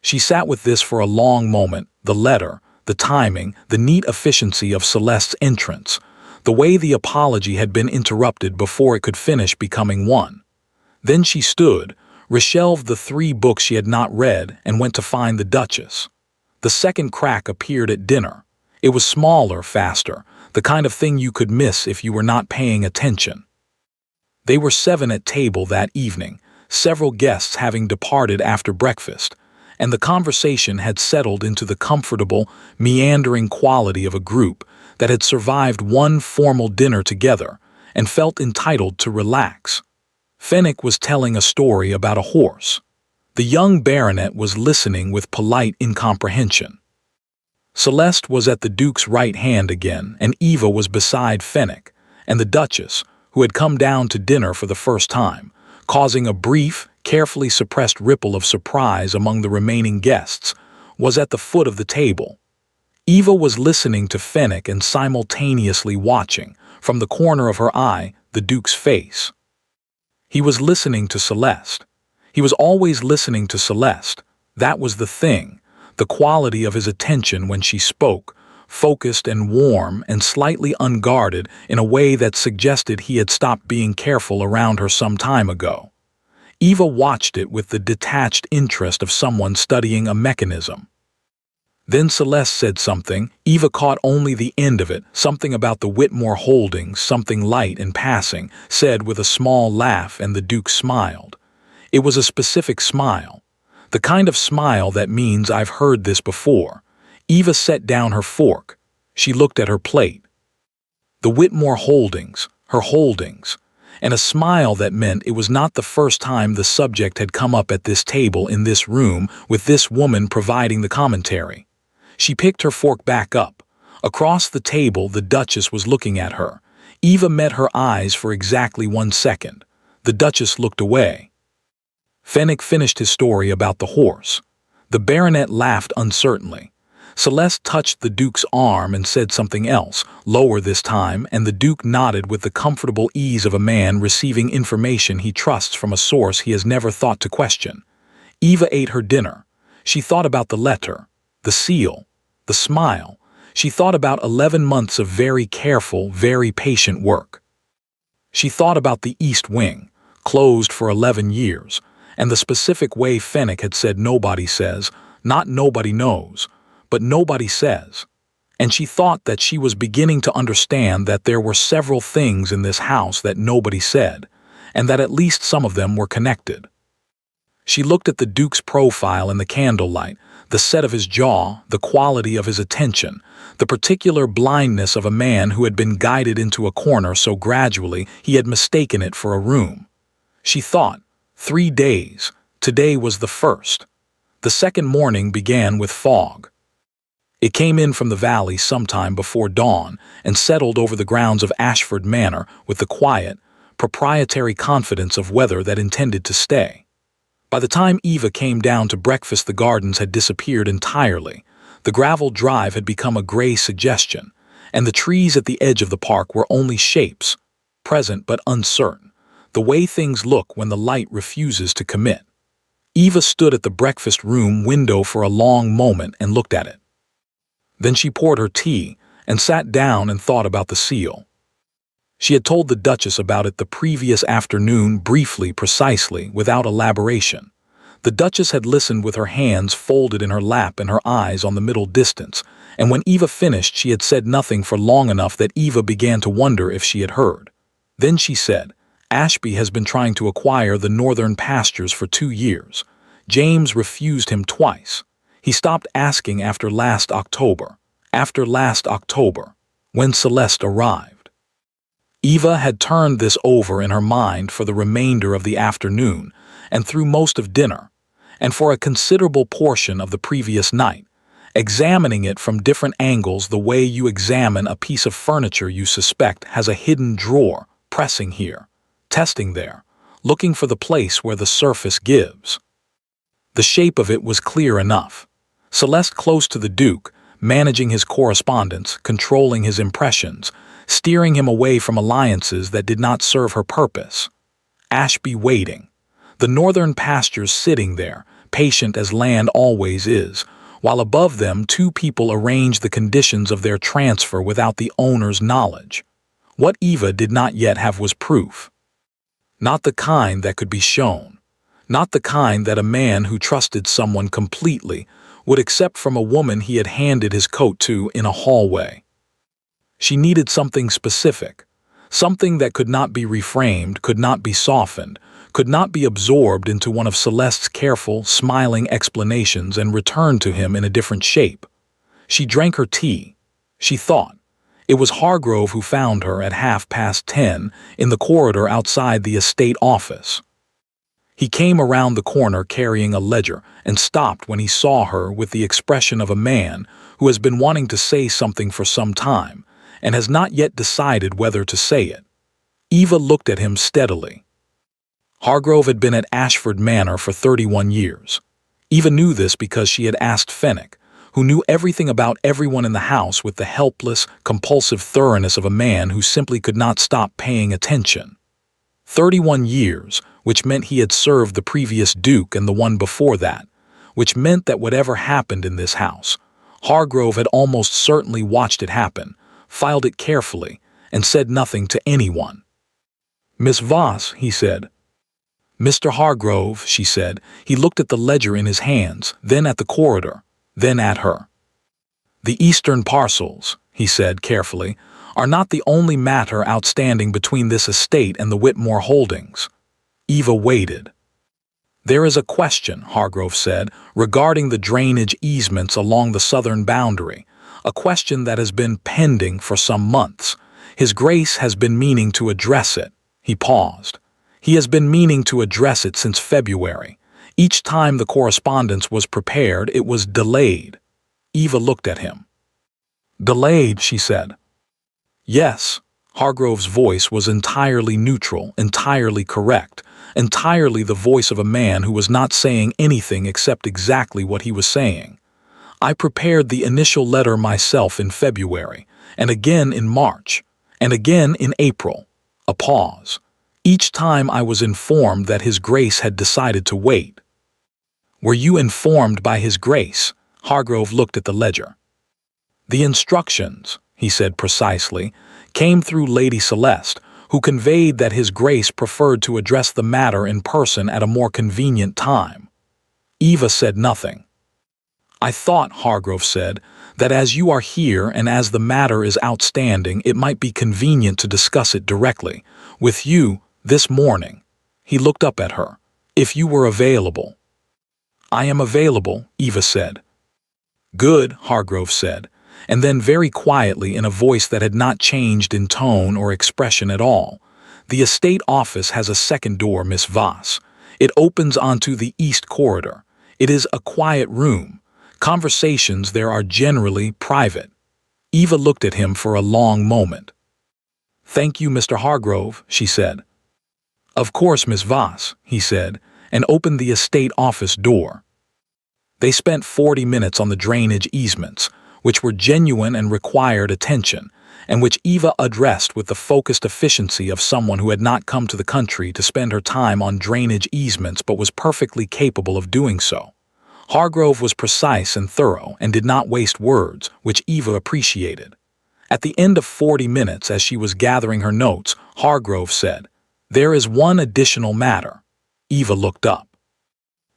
She sat with this for a long moment, the letter, the timing, the neat efficiency of Celeste's entrance, the way the apology had been interrupted before it could finish becoming one. Then she stood, reshelved the 3 books she had not read, and went to find the Duchess. The second crack appeared at dinner. It was smaller, faster, the kind of thing you could miss if you were not paying attention. They were 7 at table that evening, several guests having departed after breakfast, and the conversation had settled into the comfortable, meandering quality of a group that had survived one formal dinner together and felt entitled to relax. Fenwick was telling a story about a horse. The young baronet was listening with polite incomprehension. Celeste was at the Duke's right hand again, and Eva was beside Fenwick, and the Duchess, who had come down to dinner for the first time, causing a brief, carefully suppressed ripple of surprise among the remaining guests, was at the foot of the table. Eva was listening to Fenwick and simultaneously watching, from the corner of her eye, the Duke's face. He was listening to Celeste. He was always listening to Celeste. That was the thing, the quality of his attention when she spoke, focused and warm and slightly unguarded in a way that suggested he had stopped being careful around her some time ago. Eva watched it with the detached interest of someone studying a mechanism. Then Celeste said something. Eva caught only the end of it, something about the Whitmore Holdings, something light and passing, said with a small laugh, and the Duke smiled. It was a specific smile, the kind of smile that means I've heard this before. Eva set down her fork. She looked at her plate. The Whitmore Holdings, her holdings, and a smile that meant it was not the first time the subject had come up at this table in this room with this woman providing the commentary. She picked her fork back up. Across the table, the Duchess was looking at her. Eva met her eyes for exactly 1 second. The Duchess looked away. Fenwick finished his story about the horse. The baronet laughed uncertainly. Celeste touched the Duke's arm and said something else, lower this time, and the Duke nodded with the comfortable ease of a man receiving information he trusts from a source he has never thought to question. Eva ate her dinner. She thought about the letter, the seal, the smile. She thought about 11 months of very careful, very patient work. She thought about the East Wing, closed for 11 years, and the specific way Fenwick had said nobody says, not nobody knows, but nobody says. And she thought that she was beginning to understand that there were several things in this house that nobody said, and that at least some of them were connected. She looked at the Duke's profile in the candlelight, the set of his jaw, the quality of his attention, the particular blindness of a man who had been guided into a corner so gradually he had mistaken it for a room. She thought, 3 days. Today was the first. The second morning began with fog. It came in from the valley sometime before dawn and settled over the grounds of Ashford Manor with the quiet, proprietary confidence of weather that intended to stay. By the time Eva came down to breakfast, the gardens had disappeared entirely. The gravel drive had become a gray suggestion, and the trees at the edge of the park were only shapes, present but uncertain, the way things look when the light refuses to commit. Eva stood at the breakfast room window for a long moment and looked at it. Then she poured her tea and sat down and thought about the seal. She had told the Duchess about it the previous afternoon, briefly, precisely, without elaboration. The Duchess had listened with her hands folded in her lap and her eyes on the middle distance, and when Eva finished she had said nothing for long enough that Eva began to wonder if she had heard. Then she said, "Ashby has been trying to acquire the northern pastures for 2 years. James refused him twice. He stopped asking after last October. When Celeste arrived." Eva had turned this over in her mind for the remainder of the afternoon and through most of dinner, and for a considerable portion of the previous night, examining it from different angles the way you examine a piece of furniture you suspect has a hidden drawer, pressing here, testing there, looking for the place where the surface gives. The shape of it was clear enough. Celeste close to the Duke, managing his correspondence, controlling his impressions, steering him away from alliances that did not serve her purpose. Ashby waiting. The northern pastures sitting there, patient as land always is, while above them 2 people arrange the conditions of their transfer without the owner's knowledge. What Eva did not yet have was proof. Not the kind that could be shown. Not the kind that a man who trusted someone completely would accept from a woman he had handed his coat to in a hallway. She needed something specific, something that could not be reframed, could not be softened, could not be absorbed into one of Celeste's careful, smiling explanations and returned to him in a different shape. She drank her tea. She thought. It was Hargrove who found her at 10:30 in the corridor outside the estate office. He came around the corner carrying a ledger and stopped when he saw her with the expression of a man who has been wanting to say something for some time and has not yet decided whether to say it. Eva looked at him steadily. Hargrove had been at Ashford Manor for 31 years. Eva knew this because she had asked Fenwick, who knew everything about everyone in the house with the helpless, compulsive thoroughness of a man who simply could not stop paying attention. 31 years, which meant he had served the previous Duke and the one before that, which meant that whatever happened in this house, Hargrove had almost certainly watched it happen, filed it carefully, and said nothing to anyone. "Miss Voss," he said. "Mr. Hargrove," she said. He looked at the ledger in his hands, then at the corridor, then at her. "The Eastern parcels," he said carefully, "are not the only matter outstanding between this estate and the Whitmore holdings." Eva waited. "There is a question," Hargrove said, "regarding the drainage easements along the southern boundary, a question that has been pending for some months. His Grace has been meaning to address it." He paused. "He has been meaning to address it since February. Each time the correspondence was prepared, it was delayed." Eva looked at him. "Delayed," she said. "Yes." Hargrove's voice was entirely neutral, entirely correct, entirely the voice of a man who was not saying anything except exactly what he was saying. "I prepared the initial letter myself in February, and again in March, and again in April." A pause. "Each time I was informed that His Grace had decided to wait." "Were you informed by His Grace?" Hargrove looked at the ledger. "The instructions," he said precisely, "came through Lady Celeste, who conveyed that His Grace preferred to address the matter in person at a more convenient time." Eva said nothing. "I thought," Hargrove said, "that as you are here and as the matter is outstanding, it might be convenient to discuss it directly, with you, this morning." He looked up at her. "If you were available." "I am available," Eva said. "Good," Hargrove said, and then very quietly in a voice that had not changed in tone or expression at all, "The estate office has a second door, Miss Voss. It opens onto the east corridor. It is a quiet room. Conversations there are generally private." Eva looked at him for a long moment. "Thank you, Mr. Hargrove," she said. "Of course, Miss Voss," he said, and opened the estate office door. They spent 40 minutes on the drainage easements, which were genuine and required attention, and which Eva addressed with the focused efficiency of someone who had not come to the country to spend her time on drainage easements but was perfectly capable of doing so. Hargrove was precise and thorough and did not waste words, which Eva appreciated. At the end of 40 minutes, as she was gathering her notes, Hargrove said, "There is one additional matter." Eva looked up.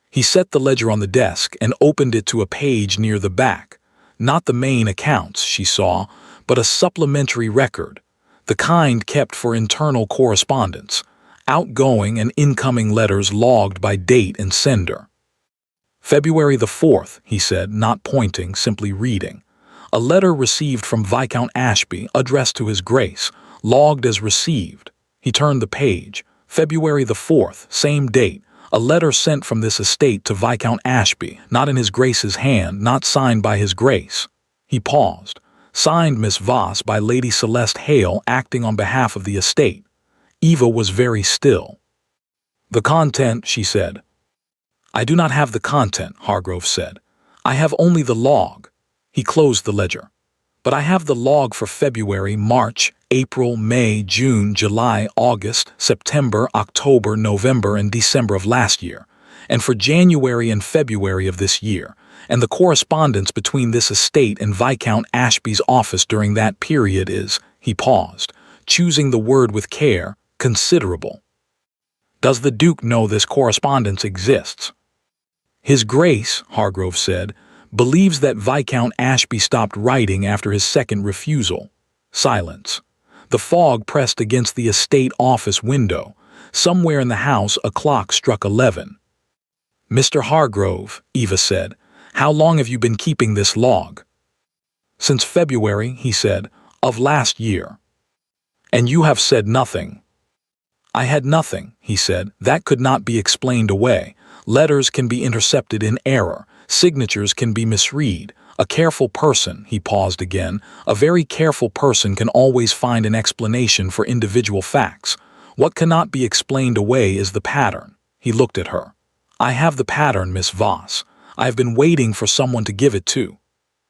He set the ledger on the desk and opened it to a page near the back. Not the main accounts, she saw, but a supplementary record, the kind kept for internal correspondence, outgoing and incoming letters logged by date and sender. February the 4th, he said, not pointing, simply reading. A letter received from Viscount Ashby, addressed to His Grace, logged as received. He turned the page. February the 4th, same date. A letter sent from this estate to Viscount Ashby, not in His Grace's hand, not signed by His Grace. He paused. Signed Miss Voss by Lady Celeste Hale, acting on behalf of the estate. Eva was very still. "The content," she said. "I do not have the content," Hargrove said. "I have only the log." He closed the ledger. "But I have the log for February, March, April, May, June, July, August, September, October, November, and December of last year, and for January and February of this year, and the correspondence between this estate and Viscount Ashby's office during that period is," he paused, choosing the word with care, "considerable." "Does the Duke know this correspondence exists?" "His Grace," Hargrove said, "believes that Viscount Ashby stopped writing after his second refusal." Silence. The fog pressed against the estate office window. Somewhere in the house a clock struck 11. "Mr. Hargrove," Eva said, "how long have you been keeping this log?" "Since February," he said, "of last year." "And you have said nothing?" "I had nothing," he said. "That could not be explained away. Letters can be intercepted in error. Signatures can be misread. A careful person," he paused again, "a very careful person can always find an explanation for individual facts. What cannot be explained away is the pattern." He looked at her. "I have the pattern, Miss Voss. I have been waiting for someone to give it to."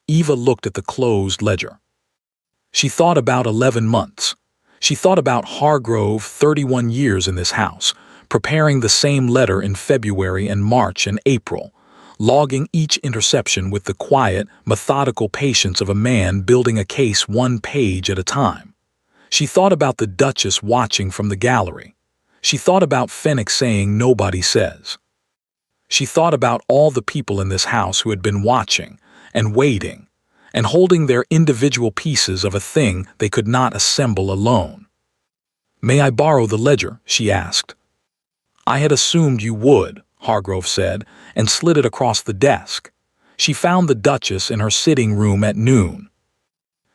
Eva looked at the closed ledger. She thought about 11 months. She thought about Hargrove, 31 years in this house, preparing the same letter in February and March and April, logging each interception with the quiet, methodical patience of a man building a case one page at a time. She thought about the Duchess watching from the gallery. She thought about Fenwick saying nobody says. She thought about all the people in this house who had been watching and waiting and holding their individual pieces of a thing they could not assemble alone. "May I borrow the ledger?" she asked. "I had assumed you would," Hargrove said, and slid it across the desk. She found the Duchess in her sitting room at noon.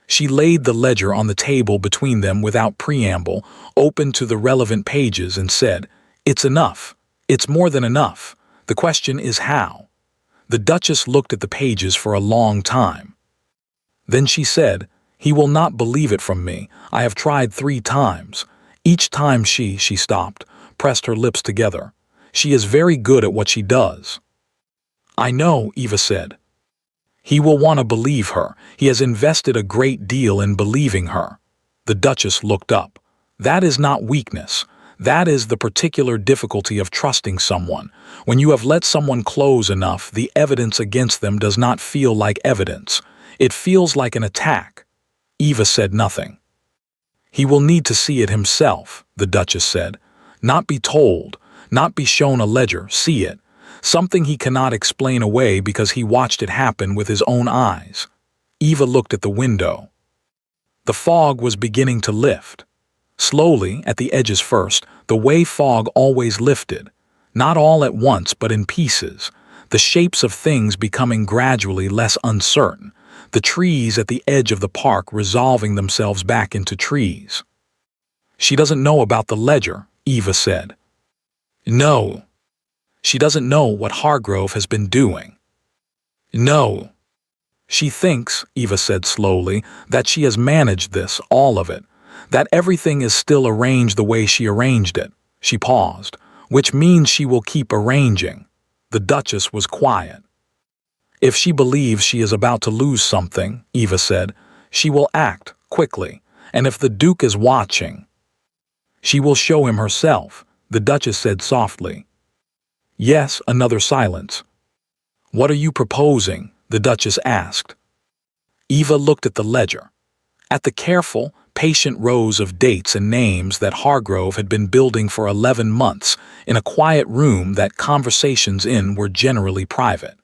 She laid the ledger on the table between them without preamble, opened to the relevant pages and said, "It's enough. It's more than enough. The question is how." The Duchess looked at the pages for a long time. Then she said, "He will not believe it from me. I have tried 3 times. Each time she stopped, pressed her lips together. She is very good at what she does." "I know," Eva said. "He will want to believe her. He has invested a great deal in believing her." The Duchess looked up. "That is not weakness. That is the particular difficulty of trusting someone. When you have let someone close enough, the evidence against them does not feel like evidence. It feels like an attack." Eva said nothing. "He will need to see it himself," the Duchess said. "Not be told, not be shown a ledger, see it. Something he cannot explain away because he watched it happen with his own eyes." Eva looked at the window. The fog was beginning to lift. Slowly, at the edges first, the way fog always lifted. Not all at once, but in pieces. The shapes of things becoming gradually less uncertain. The trees at the edge of the park resolving themselves back into trees. "She doesn't know about the ledger," Eva said. "No. She doesn't know what Hargrove has been doing." "No. She thinks," Eva said slowly, "that she has managed this, all of it, that everything is still arranged the way she arranged it." She paused, "which means she will keep arranging." The Duchess was quiet. "If she believes she is about to lose something," Eva said, "she will act quickly, and if the Duke is watching, she will show him herself," the Duchess said softly. Yes, another silence. "What are you proposing?" the Duchess asked. Eva looked at the ledger, at the careful, patient rows of dates and names that Hargrove had been building for 11 months in a quiet room that conversations in were generally private.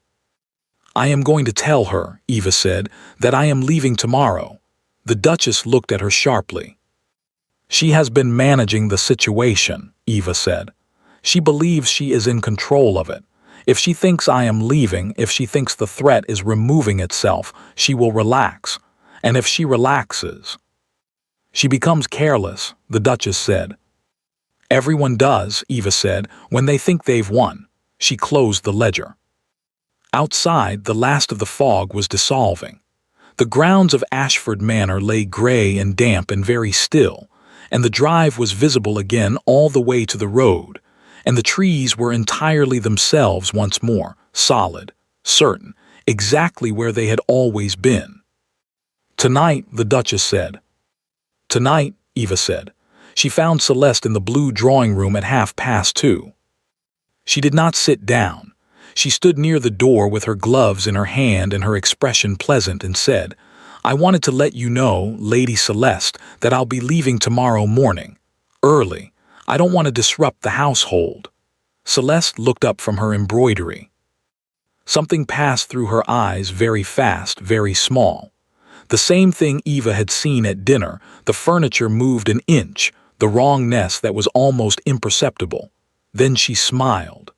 I am going to tell her, Eva said, that I am leaving tomorrow. The Duchess looked at her sharply. She has been managing the situation, Eva said. She believes she is in control of it. If she thinks I am leaving, if she thinks the threat is removing itself, she will relax. And if she relaxes, she becomes careless, the Duchess said. Everyone does, Eva said, when they think they've won. She closed the ledger. Outside, the last of the fog was dissolving. The grounds of Ashford Manor lay grey and damp and very still, and the drive was visible again all the way to the road, and the trees were entirely themselves once more, solid, certain, exactly where they had always been. Tonight, the Duchess said. Tonight, Eva said. She found Celeste in the blue drawing room at 2:30. She did not sit down. She stood near the door with her gloves in her hand and her expression pleasant and said, I wanted to let you know, Lady Celeste, that I'll be leaving tomorrow morning. Early. I don't want to disrupt the household. Celeste looked up from her embroidery. Something passed through her eyes very fast, very small. The same thing Eva had seen at dinner. The furniture moved an inch, the wrongness that was almost imperceptible. Then she smiled.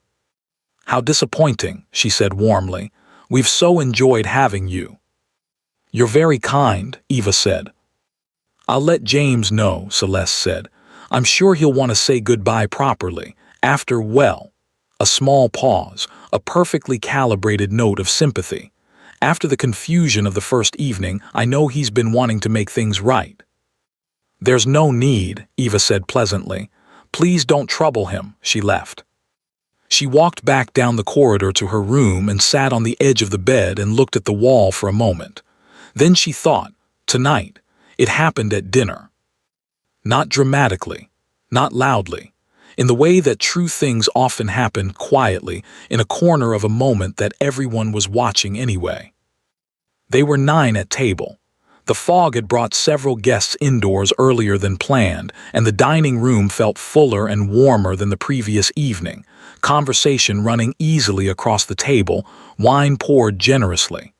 How disappointing, she said warmly. We've so enjoyed having you. You're very kind, Eva said. I'll let James know, Celeste said. I'm sure he'll want to say goodbye properly, after, well, a small pause, a perfectly calibrated note of sympathy. After the confusion of the first evening, I know he's been wanting to make things right. There's no need, Eva said pleasantly. Please don't trouble him, she left. She walked back down the corridor to her room and sat on the edge of the bed and looked at the wall for a moment. Then she thought, tonight, it happened at dinner. Not dramatically, not loudly, in the way that true things often happen quietly in a corner of a moment that everyone was watching anyway. They were 9 at table. The fog had brought several guests indoors earlier than planned, and the dining room felt fuller and warmer than the previous evening, conversation running easily across the table, wine poured generously.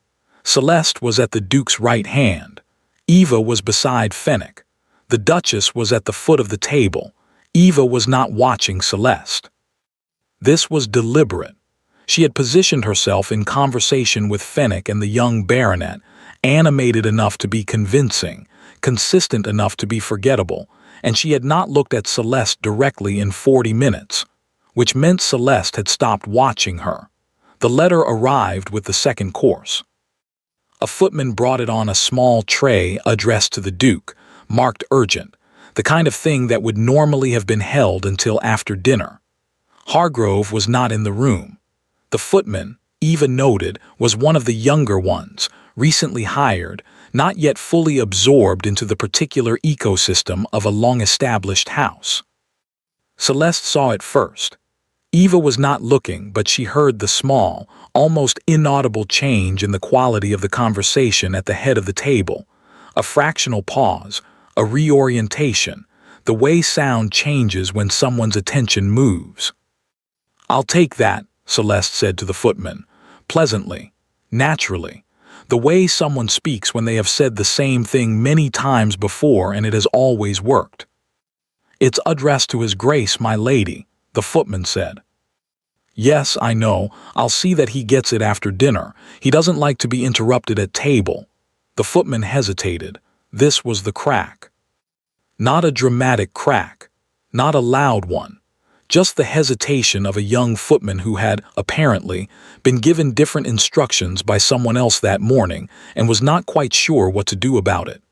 Celeste was at the Duke's right hand. Eva was beside Fenwick. The Duchess was at the foot of the table. Eva was not watching Celeste. This was deliberate. She had positioned herself in conversation with Fenwick and the young baronet, animated enough to be convincing, consistent enough to be forgettable, and she had not looked at Celeste directly in 40 minutes, which meant Celeste had stopped watching her. The letter arrived with the second course. A footman brought it on a small tray addressed to the Duke, marked urgent, the kind of thing that would normally have been held until after dinner. Hargrove was not in the room. The footman, Eva noted, was one of the younger ones, recently hired, not yet fully absorbed into the particular ecosystem of a long-established house. Celeste saw it first. Eva was not looking, but she heard the small, almost inaudible change in the quality of the conversation at the head of the table. A fractional pause, a reorientation, the way sound changes when someone's attention moves. I'll take that, Celeste said to the footman, pleasantly, naturally, the way someone speaks when they have said the same thing many times before and it has always worked. It's addressed to His Grace, my lady, the footman said. Yes, I know, I'll see that he gets it after dinner. He doesn't like to be interrupted at table. The footman hesitated. This was the crack. Not a dramatic crack, not a loud one. Just the hesitation of a young footman who had, apparently, been given different instructions by someone else that morning and was not quite sure what to do about it.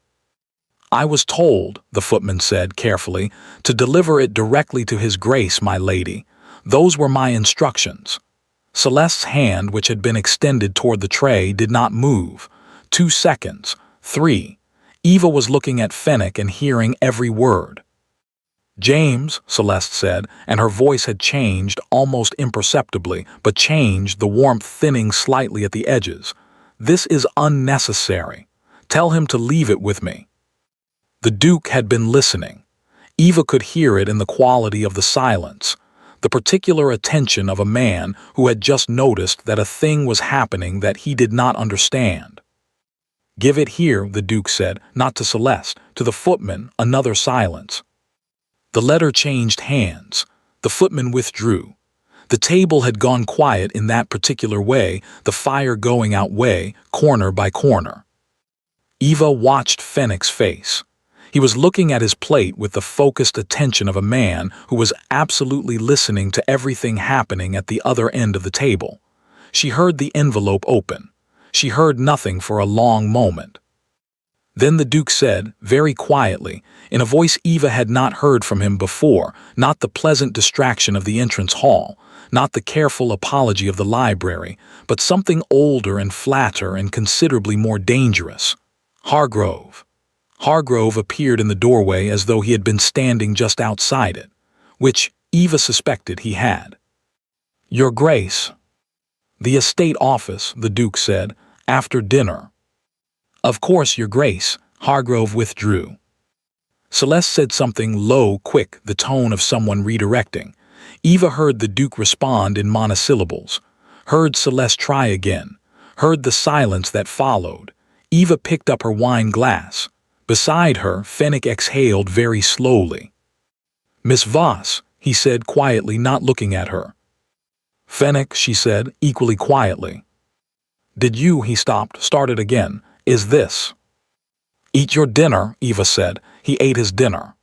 I was told, the footman said carefully, to deliver it directly to His Grace, my lady. Those were my instructions. Celeste's hand, which had been extended toward the tray, did not move. 2 seconds. 3. Eva was looking at Fenwick and hearing every word. James, Celeste said, and her voice had changed almost imperceptibly, but changed, the warmth thinning slightly at the edges. This is unnecessary. Tell him to leave it with me. The Duke had been listening. Eva could hear it in the quality of the silence. the particular attention of a man who had just noticed that a thing was happening that he did not understand. "Give it here," the Duke said, not to Celeste, to the footman. Another silence. The letter changed hands. The footman withdrew. The table had gone quiet in that particular way, the fire going out way, corner by corner. Eva watched Fennec's face. He was looking at his plate with the focused attention of a man who was absolutely listening to everything happening at the other end of the table. She heard the envelope open. She heard nothing for a long moment. Then the Duke said, very quietly, in a voice Eva had not heard from him before, not the pleasant distraction of the entrance hall, not the careful apology of the library, but something older and flatter and considerably more dangerous. "Hargrove." Hargrove appeared in the doorway as though he had been standing just outside it, which Eva suspected he had. "Your Grace." "The estate office," the Duke said, "after dinner." "Of course, Your Grace." Hargrove withdrew. Celeste said something low, quick, the tone of someone redirecting. Eva heard the Duke respond in monosyllables, heard Celeste try again, heard the silence that followed. Eva picked up her wine glass. Beside her, Fennec exhaled very slowly. "Miss Voss," he said quietly, not looking at her. "Fennec," she said, equally quietly. "Did you," he stopped, started again. "Is this?" "Eat your dinner," Eva said. He ate his dinner.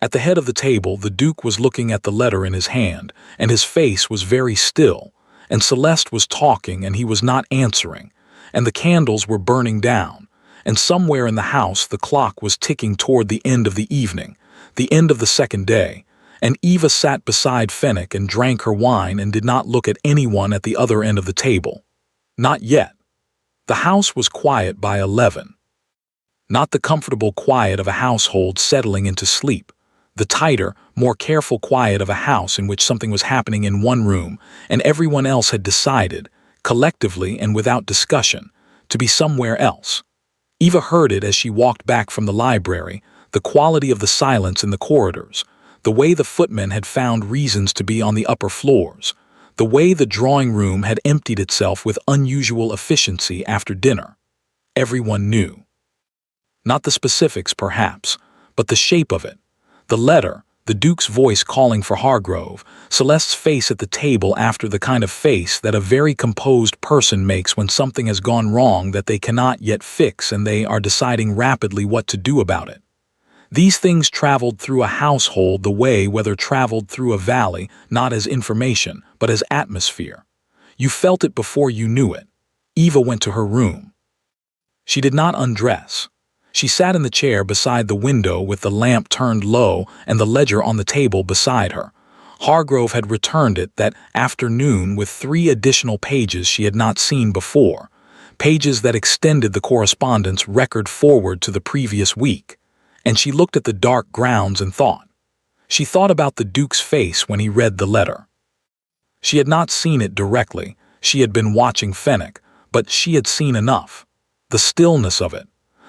At the head of the table, the Duke was looking at the letter in his hand, and his face was very still, and Celeste was talking and he was not answering, and the candles were burning down, and somewhere in the house the clock was ticking toward the end of the evening, the end of the second day, and Eva sat beside Fennec and drank her wine and did not look at anyone at the other end of the table. Not yet. The house was quiet by 11. Not the comfortable quiet of a household settling into sleep, the tighter, more careful quiet of a house in which something was happening in one room and everyone else had decided, collectively and without discussion, to be somewhere else. Eva heard it as she walked back from the library, the quality of the silence in the corridors, the way the footmen had found reasons to be on the upper floors, the way the drawing room had emptied itself with unusual efficiency after dinner. Everyone knew. Not the specifics, perhaps, but the shape of it. The letter, the Duke's voice calling for Hargrove, Celeste's face at the table after the kind of face that a very composed person makes when something has gone wrong that they cannot yet fix and they are deciding rapidly what to do about it. These things traveled through a household the way weather traveled through a valley, not as information, but as atmosphere. You felt it before you knew it. Eva went to her room. She did not undress. She sat in the chair beside the window with the lamp turned low and the ledger on the table beside her. Hargrove had returned it that afternoon with 3 additional pages she had not seen before, pages that extended the correspondence record forward to the previous week. And she looked at the dark grounds and thought. She thought about the Duke's face when he read the letter. She had not seen it directly, she had been watching Fennec, but she had seen enough. The stillness of it.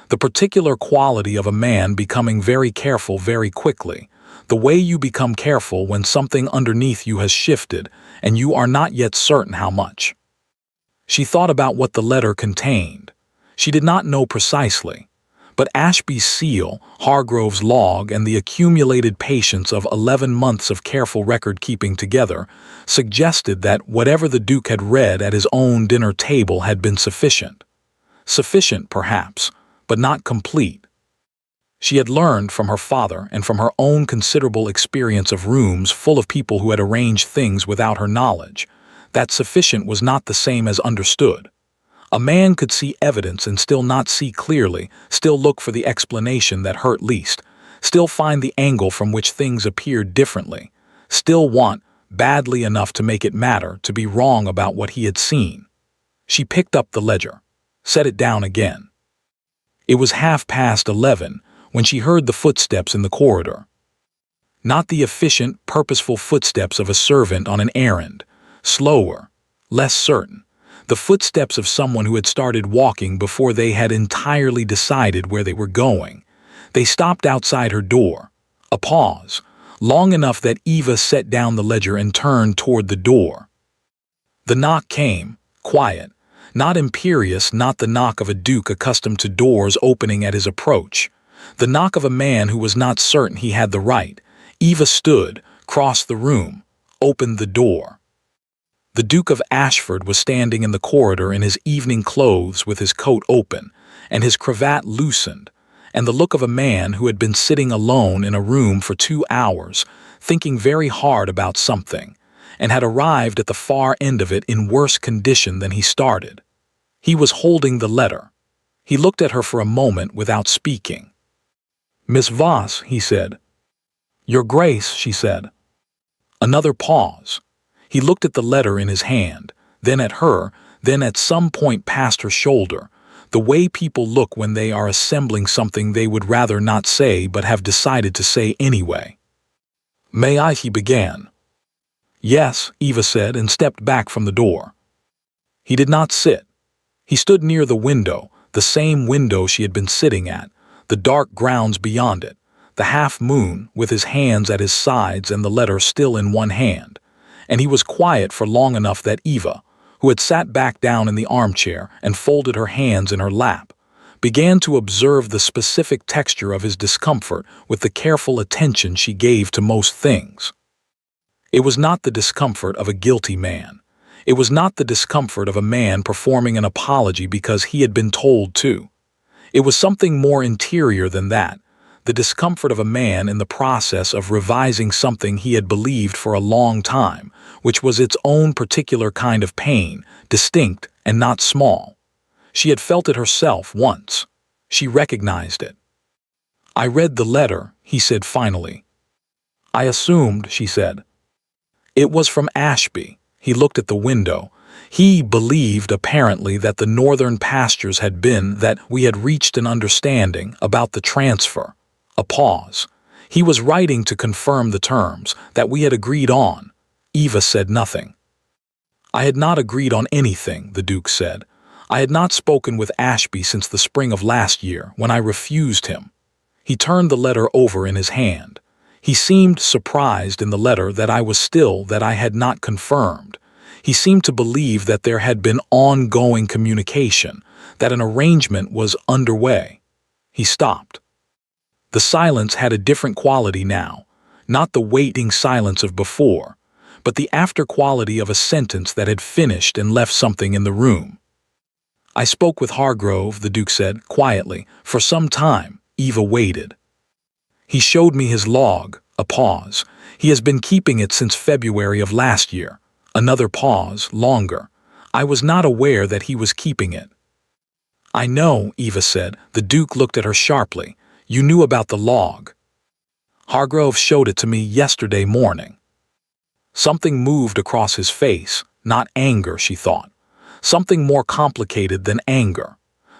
The particular quality of a man becoming very careful very quickly, the way you become careful when something underneath you has shifted and you are not yet certain how much. She thought about what the letter contained. She did not know precisely, but Ashby's seal, Hargrove's log, and the accumulated patience of 11 months of careful record-keeping together suggested that whatever the Duke had read at his own dinner table had been sufficient. Sufficient, perhaps, but not complete. She had learned from her father and from her own considerable experience of rooms full of people who had arranged things without her knowledge, that sufficient was not the same as understood. A man could see evidence and still not see clearly, still look for the explanation that hurt least, still find the angle from which things appeared differently, still want, badly enough to make it matter, to be wrong about what he had seen. She picked up the ledger, set it down again. It was 11:30 when she heard the footsteps in the corridor. Not the efficient, purposeful footsteps of a servant on an errand, slower, less certain, the footsteps of someone who had started walking before they had entirely decided where they were going. They stopped outside her door. A pause, long enough that Eva set down the ledger and turned toward the door. The knock came, quiet, not imperious, not the knock of a duke accustomed to doors opening at his approach. The knock of a man who was not certain he had the right. Eva stood, crossed the room, opened the door. The Duke of Ashford was standing in the corridor in his evening clothes with his coat open and his cravat loosened, and the look of a man who had been sitting alone in a room for 2 hours, thinking very hard about something, and had arrived at the far end of it in worse condition than he started. He was holding the letter. He looked at her for a moment without speaking. "Miss Voss," he said. "Your Grace," she said. Another pause. He looked at the letter in his hand, then at her, then at some point past her shoulder, the way people look when they are assembling something they would rather not say but have decided to say anyway. "May I?" he began. "Yes," Eva said, and stepped back from the door. He did not sit. He stood near the window, the same window she had been sitting at, the dark grounds beyond it, the half-moon with his hands at his sides and the letter still in one hand, and he was quiet for long enough that Eva, who had sat back down in the armchair and folded her hands in her lap, began to observe the specific texture of his discomfort with the careful attention she gave to most things. It was not the discomfort of a guilty man. It was not the discomfort of a man performing an apology because he had been told to. It was something more interior than that, the discomfort of a man in the process of revising something he had believed for a long time, which was its own particular kind of pain, distinct and not small. She had felt it herself once. She recognized it. "I read the letter," he said finally. "I assumed," she said. "It was from Ashby." He looked at the window. He believed, apparently, that the northern pastures had been, that we had reached an understanding about the transfer. A pause. He was writing to confirm the terms, that we had agreed on. Eva said nothing. "I had not agreed on anything," the Duke said. "I had not spoken with Ashby since the spring of last year, when I refused him." He turned the letter over in his hand. He seemed surprised in the letter that I had not confirmed. He seemed to believe that there had been ongoing communication, that an arrangement was underway. He stopped. The silence had a different quality now, not the waiting silence of before, but the after quality of a sentence that had finished and left something in the room. "I spoke with Hargrove," the Duke said, quietly. "For some time." Eva waited. "He showed me his log." A pause. "He has been keeping it since February of last year." Another pause, longer. "I was not aware that he was keeping it." "I know," Eva said. The Duke looked at her sharply. "You knew about the log." "Hargrove showed it to me yesterday morning." Something moved across his face, not anger, she thought. Something more complicated than anger.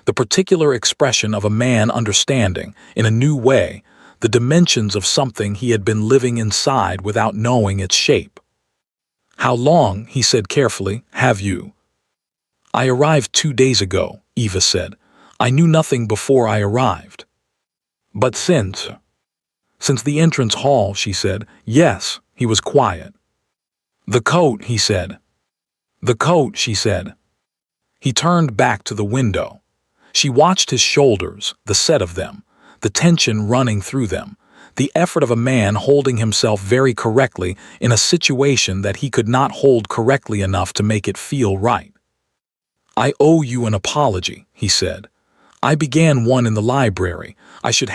The particular expression of a man understanding, in a new way, the dimensions of something he had been living inside without knowing its shape. "How long," he said carefully, "have you?" "I arrived 2 days ago," Eva said. "I knew nothing before I arrived." "But since?" "Since the entrance hall," she said. "Yes." He was quiet. "The coat," he said. "The coat," she said. He turned back to the window. She watched his shoulders, the set of them, the tension running through them, the effort of a man holding himself very correctly in a situation that he could not hold correctly enough to make it feel right. "I owe you an apology," he said. "I began one in the library. I should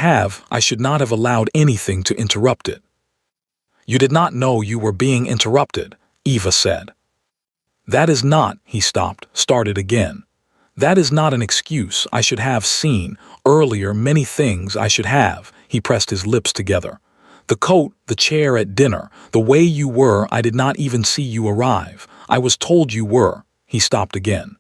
not have allowed anything to interrupt it." "You did not know you were being interrupted," Eva said. "That is not," he stopped, started again. "That is not an excuse. I should have seen, earlier, many things I should have." He pressed his lips together. "The coat, the chair at dinner, the way you were. I did not even see you arrive. I was told you were." He stopped again.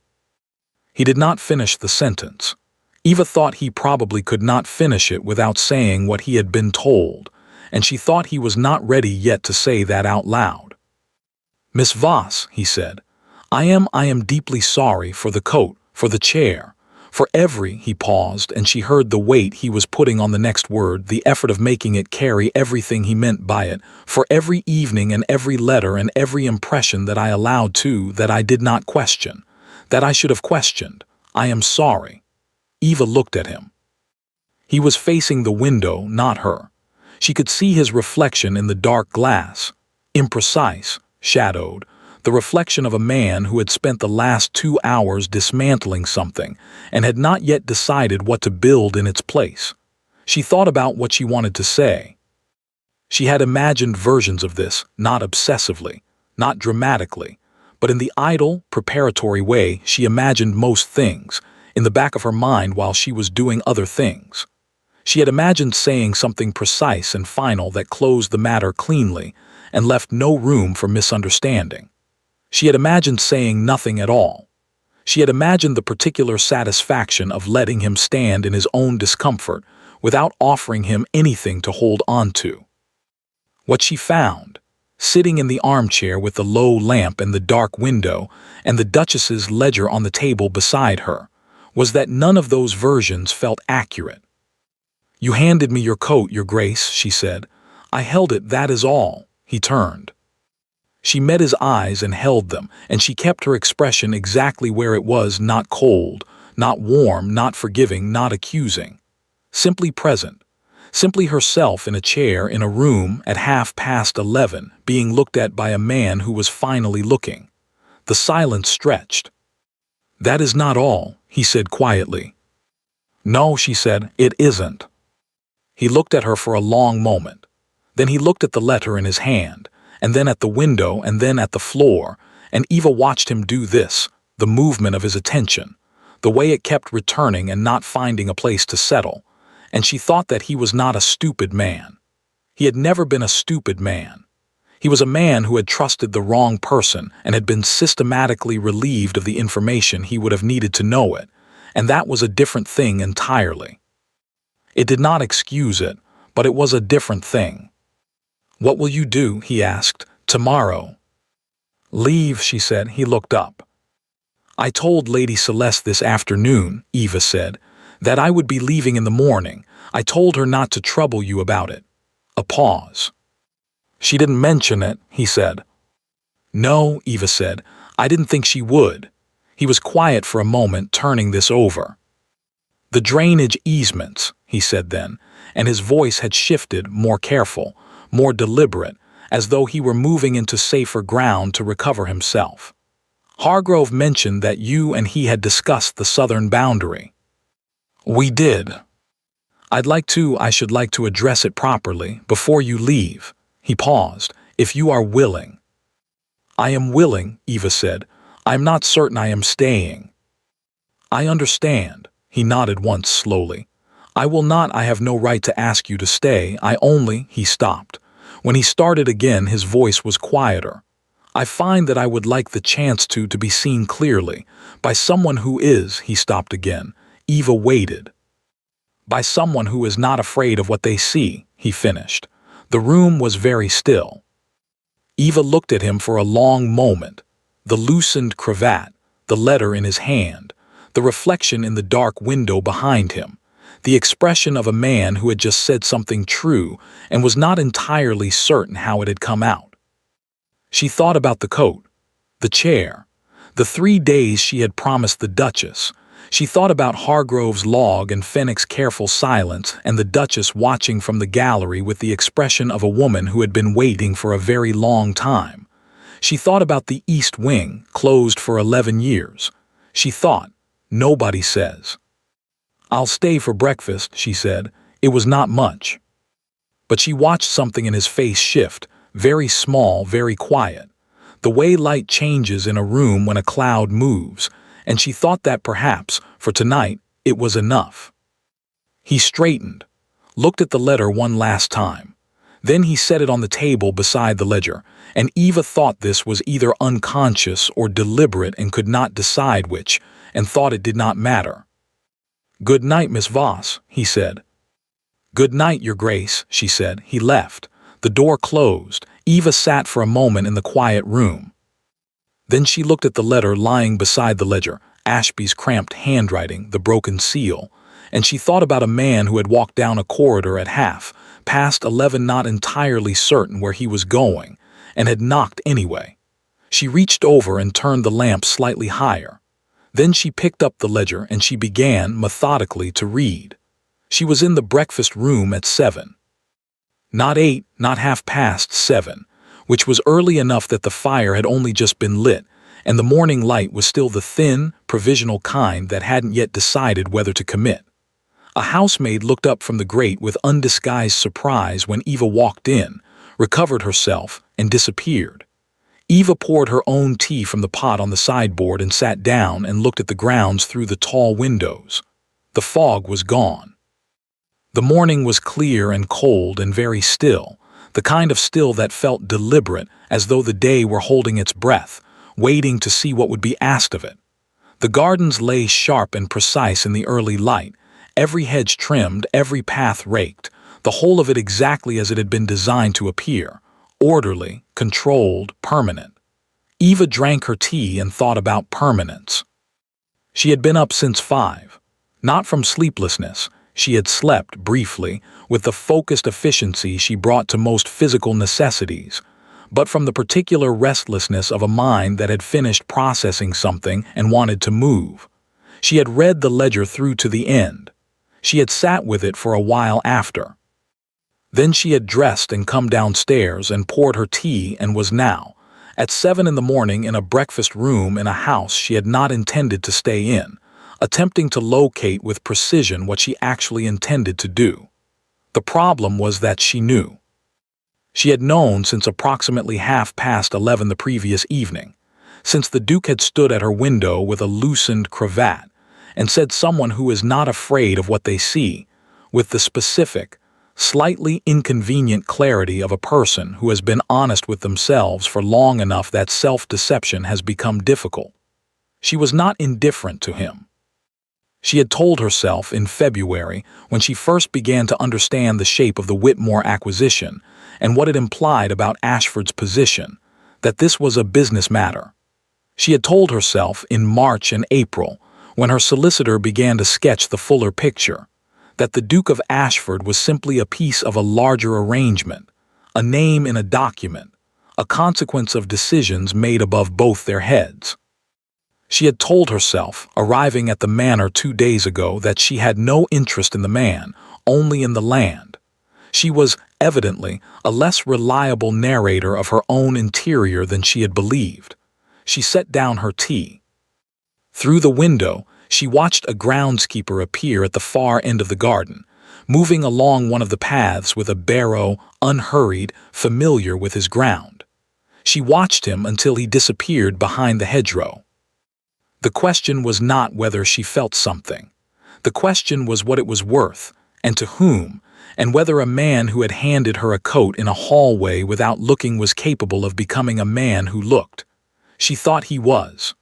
He did not finish the sentence. Eva thought he probably could not finish it without saying what he had been told, and she thought he was not ready yet to say that out loud. "Miss Voss," he said, I am deeply sorry for the coat, for the chair, For every, he paused, and she heard the weight he was putting on the next word, the effort of making it carry everything he meant by it. For every evening and every letter and every impression that I allowed to, that I did not question, that I should have questioned, I am sorry. Eva looked at him. He was facing the window, not her. She could see his reflection in the dark glass, imprecise, shadowed, the reflection of a man who had spent the last 2 hours dismantling something and had not yet decided what to build in its place. She thought about what she wanted to say. She had imagined versions of this, not obsessively, not dramatically, but in the idle, preparatory way she imagined most things, in the back of her mind while she was doing other things. She had imagined saying something precise and final that closed the matter cleanly and left no room for misunderstanding. She had imagined saying nothing at all. She had imagined the particular satisfaction of letting him stand in his own discomfort without offering him anything to hold on to. What she found, sitting in the armchair with the low lamp and the dark window and the Duchess's ledger on the table beside her, was that none of those versions felt accurate. "You handed me your coat, Your Grace," she said. "I held it, that is all." He turned. She met his eyes and held them, and she kept her expression exactly where it was, not cold, not warm, not forgiving, not accusing. Simply present, simply herself in a chair in a room at 11:30, being looked at by a man who was finally looking. The silence stretched. "That is not all," he said quietly. "No," she said, "it isn't." He looked at her for a long moment. Then he looked at the letter in his hand, and then at the window, and then at the floor, and Eva watched him do this, the movement of his attention, the way it kept returning and not finding a place to settle, and she thought that he was not a stupid man. He had never been a stupid man. He was a man who had trusted the wrong person and had been systematically relieved of the information he would have needed to know it, and that was a different thing entirely. It did not excuse it, but it was a different thing. "What will you do?" he asked. "Tomorrow." "Leave," she said. He looked up. "I told Lady Celeste this afternoon," Eva said, "that I would be leaving in the morning. I told her not to trouble you about it." A pause. "She didn't mention it," he said. "No," Eva said. "I didn't think she would." He was quiet for a moment, turning this over. "The drainage easements," he said then, and his voice had shifted, more careful, more deliberate, as though he were moving into safer ground to recover himself. "Hargrove mentioned that you and he had discussed the southern boundary." "We did. I should like to address it properly, before you leave." He paused. "If you are willing." "I am willing," Eva said. "I am not certain I am staying." "I understand." He nodded once slowly. "I will not. I have no right to ask you to stay. I only—" He stopped. When he started again, his voice was quieter. "I find that I would like the chance to be seen clearly, by someone who is—" He stopped again. Eva waited. "By someone who is not afraid of what they see," he finished. The room was very still. Eva looked at him for a long moment. The loosened cravat, the letter in his hand, the reflection in the dark window behind him, the expression of a man who had just said something true and was not entirely certain how it had come out. She thought about the coat, the chair, the 3 days she had promised the Duchess. She thought about Hargrove's log and Fenwick's careful silence, and the Duchess watching from the gallery with the expression of a woman who had been waiting for a very long time. She thought about the East Wing, closed for 11 years. She thought, nobody says. "I'll stay for breakfast," she said. It was not much. But she watched something in his face shift, very small, very quiet, the way light changes in a room when a cloud moves, and she thought that perhaps, for tonight, it was enough. He straightened, looked at the letter one last time. Then he set it on the table beside the ledger, and Eva thought this was either unconscious or deliberate and could not decide which, and thought it did not matter. "Good night, Miss Voss," he said. "Good night, Your Grace," she said. He left. The door closed. Eva sat for a moment in the quiet room. Then she looked at the letter lying beside the ledger. Ashby's cramped handwriting, the broken seal, and she thought about a man who had walked down a corridor at past 11, not entirely certain where he was going, and had knocked anyway. She reached over and turned the lamp slightly higher. Then she picked up the ledger and she began, methodically, to read. She was in the breakfast room at 7. Not 8, not 7:30, which was early enough that the fire had only just been lit, and the morning light was still the thin, provisional kind that hadn't yet decided whether to commit. A housemaid looked up from the grate with undisguised surprise when Eva walked in, recovered herself, and disappeared. Eva poured her own tea from the pot on the sideboard and sat down and looked at the grounds through the tall windows. The fog was gone. The morning was clear and cold and very still, the kind of still that felt deliberate, as though the day were holding its breath, waiting to see what would be asked of it. The gardens lay sharp and precise in the early light, every hedge trimmed, every path raked, the whole of it exactly as it had been designed to appear, orderly, controlled, permanent. Eva drank her tea and thought about permanence. She had been up since 5. Not from sleeplessness. She had slept, briefly, with the focused efficiency she brought to most physical necessities, but from the particular restlessness of a mind that had finished processing something and wanted to move. She had read the ledger through to the end. She had sat with it for a while after. Then she had dressed and come downstairs and poured her tea and was now, at 7 in the morning, in a breakfast room in a house she had not intended to stay in, attempting to locate with precision what she actually intended to do. The problem was that she knew. She had known since approximately 11:30 the previous evening, since the Duke had stood at her window with a loosened cravat and said, "Someone who is not afraid of what they see," with the specific, slightly inconvenient clarity of a person who has been honest with themselves for long enough that self-deception has become difficult. She was not indifferent to him. She had told herself in February, when she first began to understand the shape of the Whitmore acquisition and what it implied about Ashford's position, that this was a business matter. She had told herself in March and April, when her solicitor began to sketch the fuller picture, that the Duke of Ashford was simply a piece of a larger arrangement, a name in a document, a consequence of decisions made above both their heads. She had told herself, arriving at the manor 2 days ago, that she had no interest in the man, only in the land. She was, evidently, a less reliable narrator of her own interior than she had believed. She set down her tea. Through the window, she watched a groundskeeper appear at the far end of the garden, moving along one of the paths with a barrow, unhurried, familiar with his ground. She watched him until he disappeared behind the hedgerow. The question was not whether she felt something. The question was what it was worth, and to whom, and whether a man who had handed her a coat in a hallway without looking was capable of becoming a man who looked. She thought he was.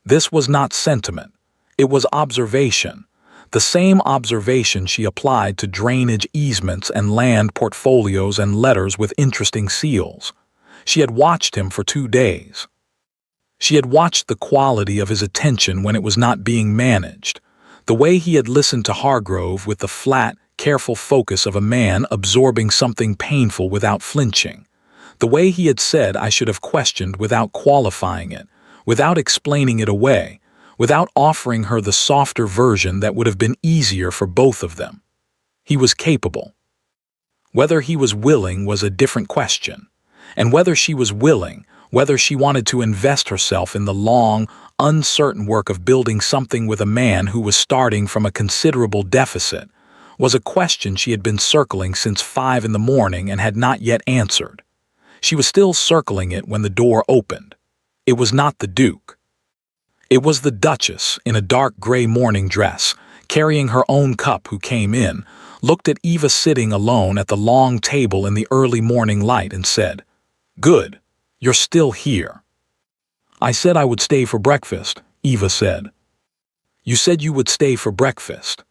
This was not sentiment. It was observation, the same observation she applied to drainage easements and land portfolios and letters with interesting seals. She had watched him for 2 days. She had watched the quality of his attention when it was not being managed, the way he had listened to Hargrove with the flat, careful focus of a man absorbing something painful without flinching, the way he had said, "I should have questioned," without qualifying it, without explaining it away, without offering her the softer version that would have been easier for both of them. He was capable. Whether he was willing was a different question, and whether she was willing, whether she wanted to invest herself in the long, uncertain work of building something with a man who was starting from a considerable deficit, was a question she had been circling since 5 in the morning and had not yet answered. She was still circling it when the door opened. It was not the Duke. It was the Duchess, in a dark gray morning dress, carrying her own cup, who came in, looked at Eva sitting alone at the long table in the early morning light, and said, "Good, you're still here." "I said I would stay for breakfast," Eva said. "You said you would stay for breakfast."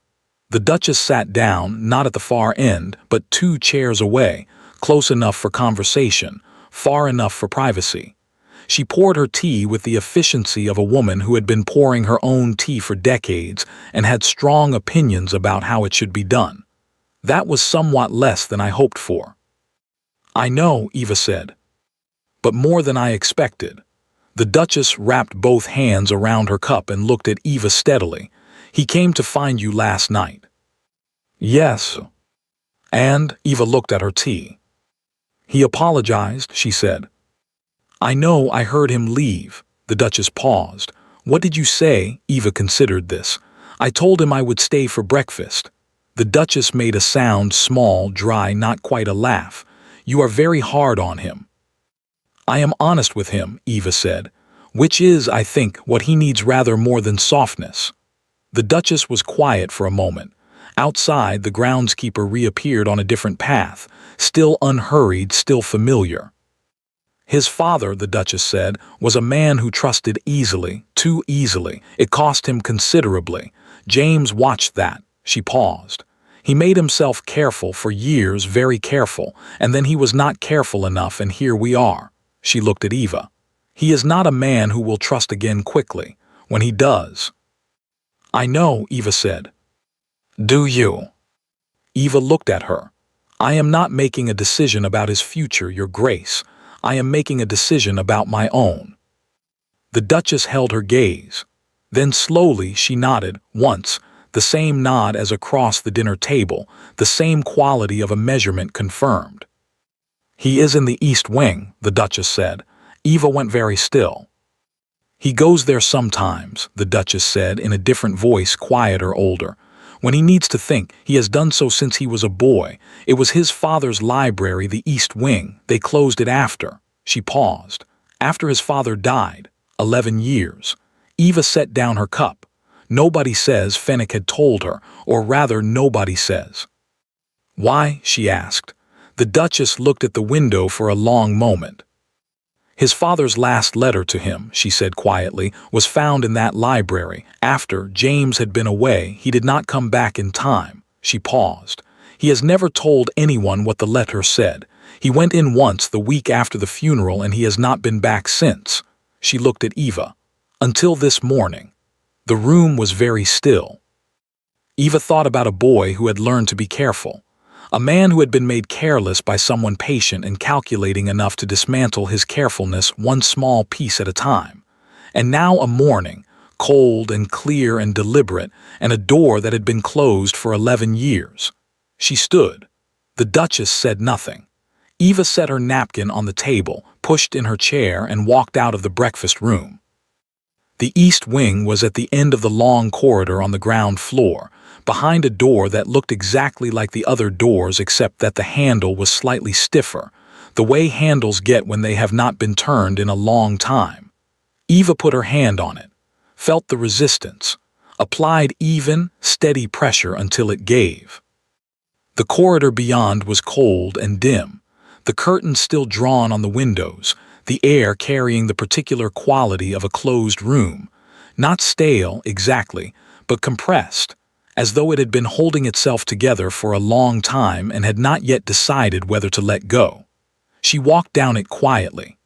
The Duchess sat down, not at the far end, but 2 chairs away, close enough for conversation, far enough for privacy. She poured her tea with the efficiency of a woman who had been pouring her own tea for decades and had strong opinions about how it should be done. That was somewhat less than I hoped for. I know, Eva said, but more than I expected. The Duchess wrapped both hands around her cup and looked at Eva steadily. He came to find you last night. Yes. And Eva looked at her tea. He apologized, she said. I know, I heard him leave. The Duchess paused. What did you say? Eva considered this. I told him I would stay for breakfast. The Duchess made a sound, small, dry, not quite a laugh. You are very hard on him. I am honest with him, Eva said, which is, I think, what he needs rather more than softness. The Duchess was quiet for a moment. Outside, the groundskeeper reappeared on a different path, still unhurried, still familiar. His father, the Duchess said, was a man who trusted easily, too easily. It cost him considerably. James watched that. She paused. He made himself careful for years, very careful, and then he was not careful enough, and here we are. She looked at Eva. He is not a man who will trust again quickly. When he does. I know, Eva said. Do you? Eva looked at her. I am not making a decision about his future, Your Grace. I am making a decision about my own. The Duchess held her gaze. Then slowly she nodded, once, the same nod as across the dinner table, the same quality of a measurement confirmed. He is in the East Wing, the Duchess said. Eva went very still. He goes there sometimes, the Duchess said in a different voice, quieter, older. When he needs to think, he has done so since he was a boy. It was his father's library, the East Wing. They closed it after. She paused. After his father died. 11 years. Eva set down her cup. Nobody says Fenwick had told her, or rather nobody says. Why? She asked. The Duchess looked at the window for a long moment. His father's last letter to him, she said quietly, was found in that library. After James had been away, he did not come back in time. She paused. He has never told anyone what the letter said. He went in once the week after the funeral and he has not been back since. She looked at Eva. Until this morning. The room was very still. Eva thought about a boy who had learned to be careful. A man who had been made careless by someone patient and calculating enough to dismantle his carefulness one small piece at a time. And now a morning, cold and clear and deliberate, and a door that had been closed for 11 years. She stood. The Duchess said nothing. Eva set her napkin on the table, pushed in her chair, and walked out of the breakfast room. The East Wing was at the end of the long corridor on the ground floor, behind a door that looked exactly like the other doors except that the handle was slightly stiffer, the way handles get when they have not been turned in a long time. Eva put her hand on it, felt the resistance, applied even, steady pressure until it gave. The corridor beyond was cold and dim, the curtains still drawn on the windows, the air carrying the particular quality of a closed room, not stale exactly, but compressed, as though it had been holding itself together for a long time and had not yet decided whether to let go. She walked down it quietly.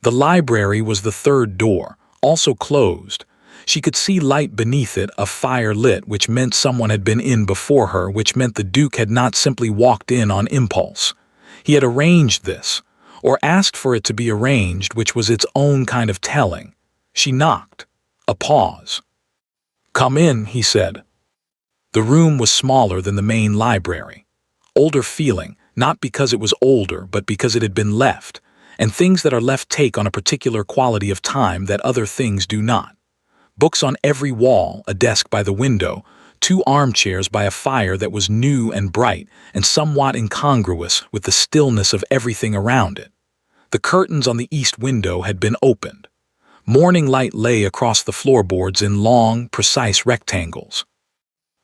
The library was the third door, also closed. She could see light beneath it, a fire lit, which meant someone had been in before her, which meant the Duke had not simply walked in on impulse. He had arranged this, or asked for it to be arranged, which was its own kind of telling. She knocked. A pause. Come in, he said. The room was smaller than the main library. Older feeling, not because it was older, but because it had been left, and things that are left take on a particular quality of time that other things do not. Books on every wall, a desk by the window, 2 armchairs by a fire that was new and bright and somewhat incongruous with the stillness of everything around it. The curtains on the east window had been opened. Morning light lay across the floorboards in long, precise rectangles.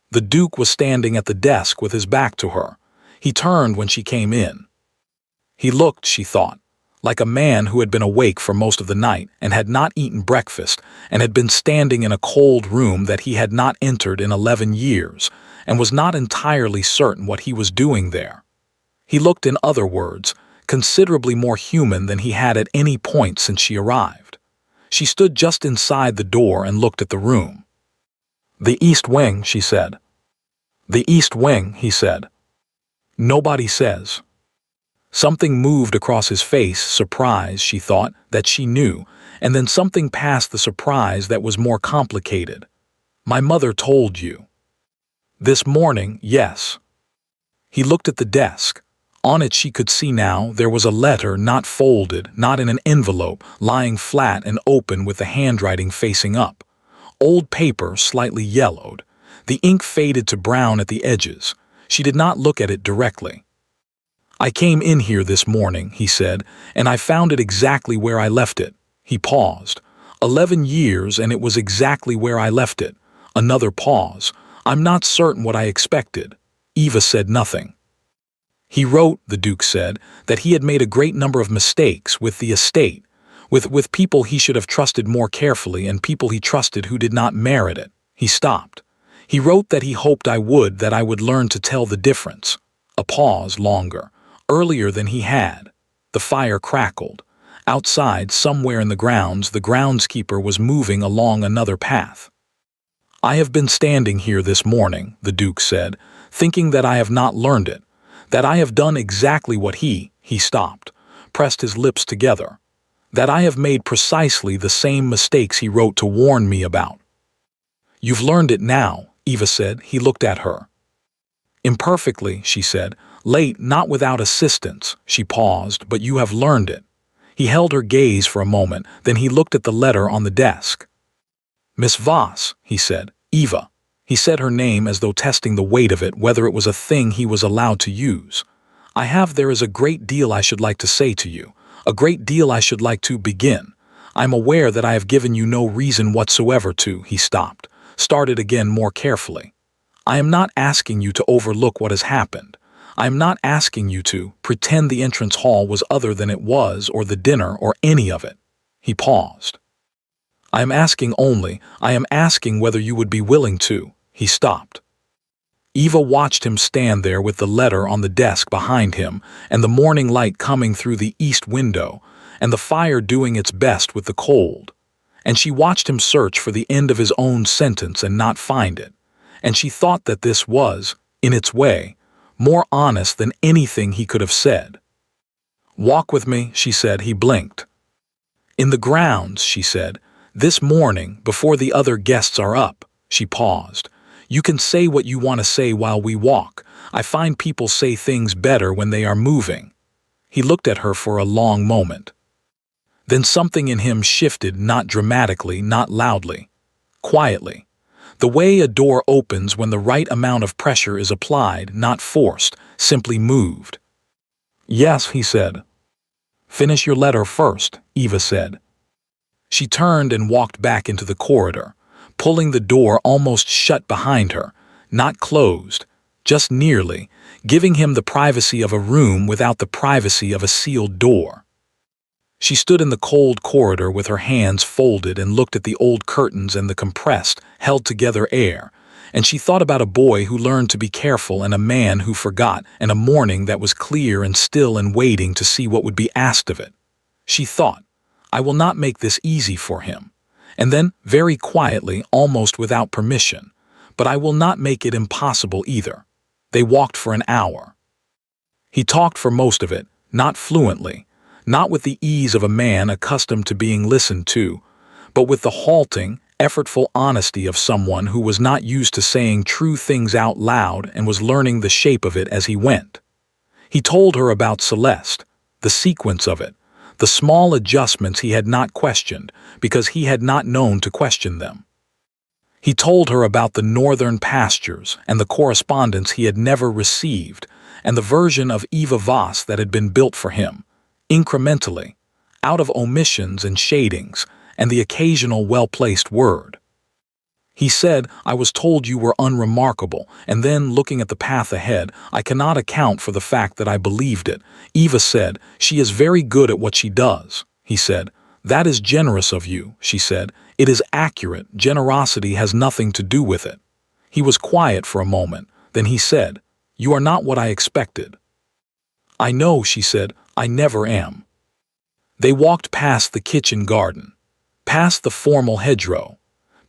The Duke was standing at the desk with his back to her. He turned when she came in. He looked, she thought, like a man who had been awake for most of the night and had not eaten breakfast and had been standing in a cold room that he had not entered in 11 years and was not entirely certain what he was doing there. He looked, in other words, considerably more human than he had at any point since she arrived. She stood just inside the door and looked at the room. "The East Wing," she said. "The East Wing," he said. "Nobody says." Something moved across his face, surprise, she thought, that she knew, and then something past the surprise that was more complicated. "My mother told you." "This morning, yes." He looked at the desk. On it she could see now there was a letter, not folded, not in an envelope, lying flat and open with the handwriting facing up. Old paper, slightly yellowed. The ink faded to brown at the edges. She did not look at it directly. "I came in here this morning," he said, "and I found it exactly where I left it." He paused. 11 years, and it was exactly where I left it. Another pause. "I'm not certain what I expected." Eva said nothing. "He wrote," the Duke said, "that he had made a great number of mistakes with the estate, with people he should have trusted more carefully and people he trusted who did not merit it." He stopped. "He wrote that he hoped I would learn to tell the difference." A pause, longer. Earlier than he had. The fire crackled. Outside, somewhere in the grounds, the groundskeeper was moving along another path. "I have been standing here this morning," the Duke said, "thinking that I have not learned it, that I have done exactly what he stopped, pressed his lips together, that I have made precisely the same mistakes he wrote to warn me about." "You've learned it now," Eva said. He looked at her. "Imperfectly," she said. "Late, not without assistance." She paused. "But you have learned it." He held her gaze for a moment, then he looked at the letter on the desk. "Miss Voss," he said. "Eva." He said her name as though testing the weight of it, whether it was a thing he was allowed to use. There is a great deal I should like to say to you, a great deal I should like to begin. I'm aware that I have given you no reason whatsoever to." He stopped, started again more carefully. "I am not asking you to overlook what has happened. I am not asking you to pretend the entrance hall was other than it was, or the dinner, or any of it." He paused. I am asking whether you would be willing to." He stopped. Eva watched him stand there with the letter on the desk behind him, and the morning light coming through the east window, and the fire doing its best with the cold. And she watched him search for the end of his own sentence and not find it. And she thought that this was, in its way, more honest than anything he could have said. "Walk with me," she said. He blinked. "In the grounds," she said. "This morning, before the other guests are up." She paused. "You can say what you want to say while we walk. I find people say things better when they are moving." He looked at her for a long moment. Then something in him shifted, not dramatically, not loudly. Quietly. The way a door opens when the right amount of pressure is applied, not forced, simply moved. "Yes," he said. "Finish your letter first," Eva said. She turned and walked back into the corridor, pulling the door almost shut behind her, not closed, just nearly, giving him the privacy of a room without the privacy of a sealed door. She stood in the cold corridor with her hands folded and looked at the old curtains and the compressed, held-together air, and she thought about a boy who learned to be careful and a man who forgot, and a morning that was clear and still and waiting to see what would be asked of it. She thought, "I will not make this easy for him." And then, very quietly, almost without permission, "But I will not make it impossible either." They walked for an hour. He talked for most of it, not fluently, not with the ease of a man accustomed to being listened to, but with the halting, effortful honesty of someone who was not used to saying true things out loud and was learning the shape of it as he went. He told her about Celeste, the sequence of it, the small adjustments he had not questioned because he had not known to question them. He told her about the northern pastures and the correspondence he had never received and the version of Eva Voss that had been built for him, incrementally, out of omissions and shadings and the occasional well-placed word. He said, "I was told you were unremarkable," and then, looking at the path ahead, "I cannot account for the fact that I believed it." Eva said, "She is very good at what she does." He said, "That is generous of you," she said. "It is accurate. Generosity has nothing to do with it." He was quiet for a moment. Then he said, "You are not what I expected." "I know," she said. I never am. They walked past the kitchen garden, past the formal hedgerow,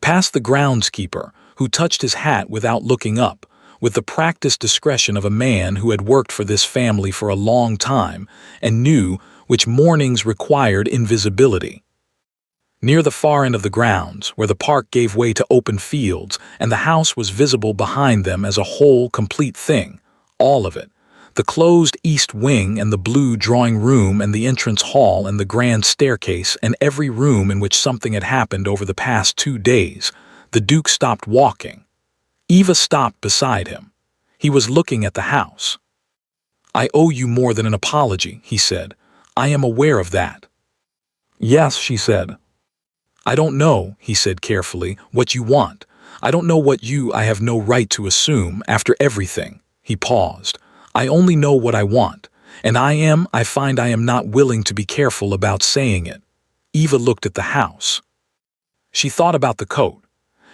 past the groundskeeper, who touched his hat without looking up, with the practiced discretion of a man who had worked for this family for a long time and knew which mornings required invisibility. Near the far end of the grounds, where the park gave way to open fields and the house was visible behind them as a whole, complete thing, all of it, the closed east wing and the blue drawing room and the entrance hall and the grand staircase and every room in which something had happened over the past 2 days, the Duke stopped walking. Eva stopped beside him. He was looking at the house. I owe you more than an apology, he said. I am aware of that. Yes, she said. I don't know, he said carefully, what you want. I don't know what I have no right to assume after everything. He paused. I only know what I want, and I find I am not willing to be careful about saying it. Eva looked at the house. She thought about the coat.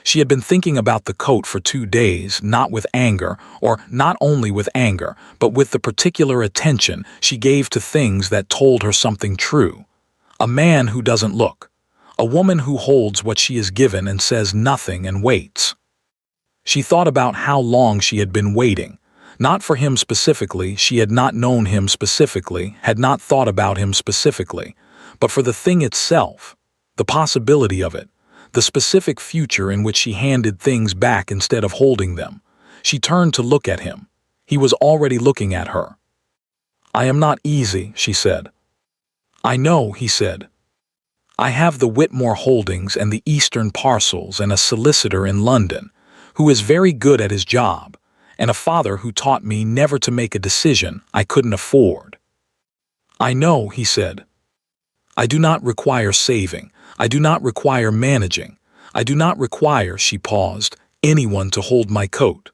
She had been thinking about the coat for 2 days, not with anger, or not only with anger, but with the particular attention she gave to things that told her something true. A man who doesn't look. A woman who holds what she is given and says nothing and waits. She thought about how long she had been waiting. Not for him specifically, she had not known him specifically, had not thought about him specifically, but for the thing itself, the possibility of it, the specific future in which she handed things back instead of holding them. She turned to look at him. He was already looking at her. I am not easy, she said. I know, he said. I have the Whitmore holdings and the Eastern parcels and a solicitor in London, who is very good at his job, and a father who taught me never to make a decision I couldn't afford. I know, he said. I do not require saving. I do not require managing. I do not require, she paused, anyone to hold my coat.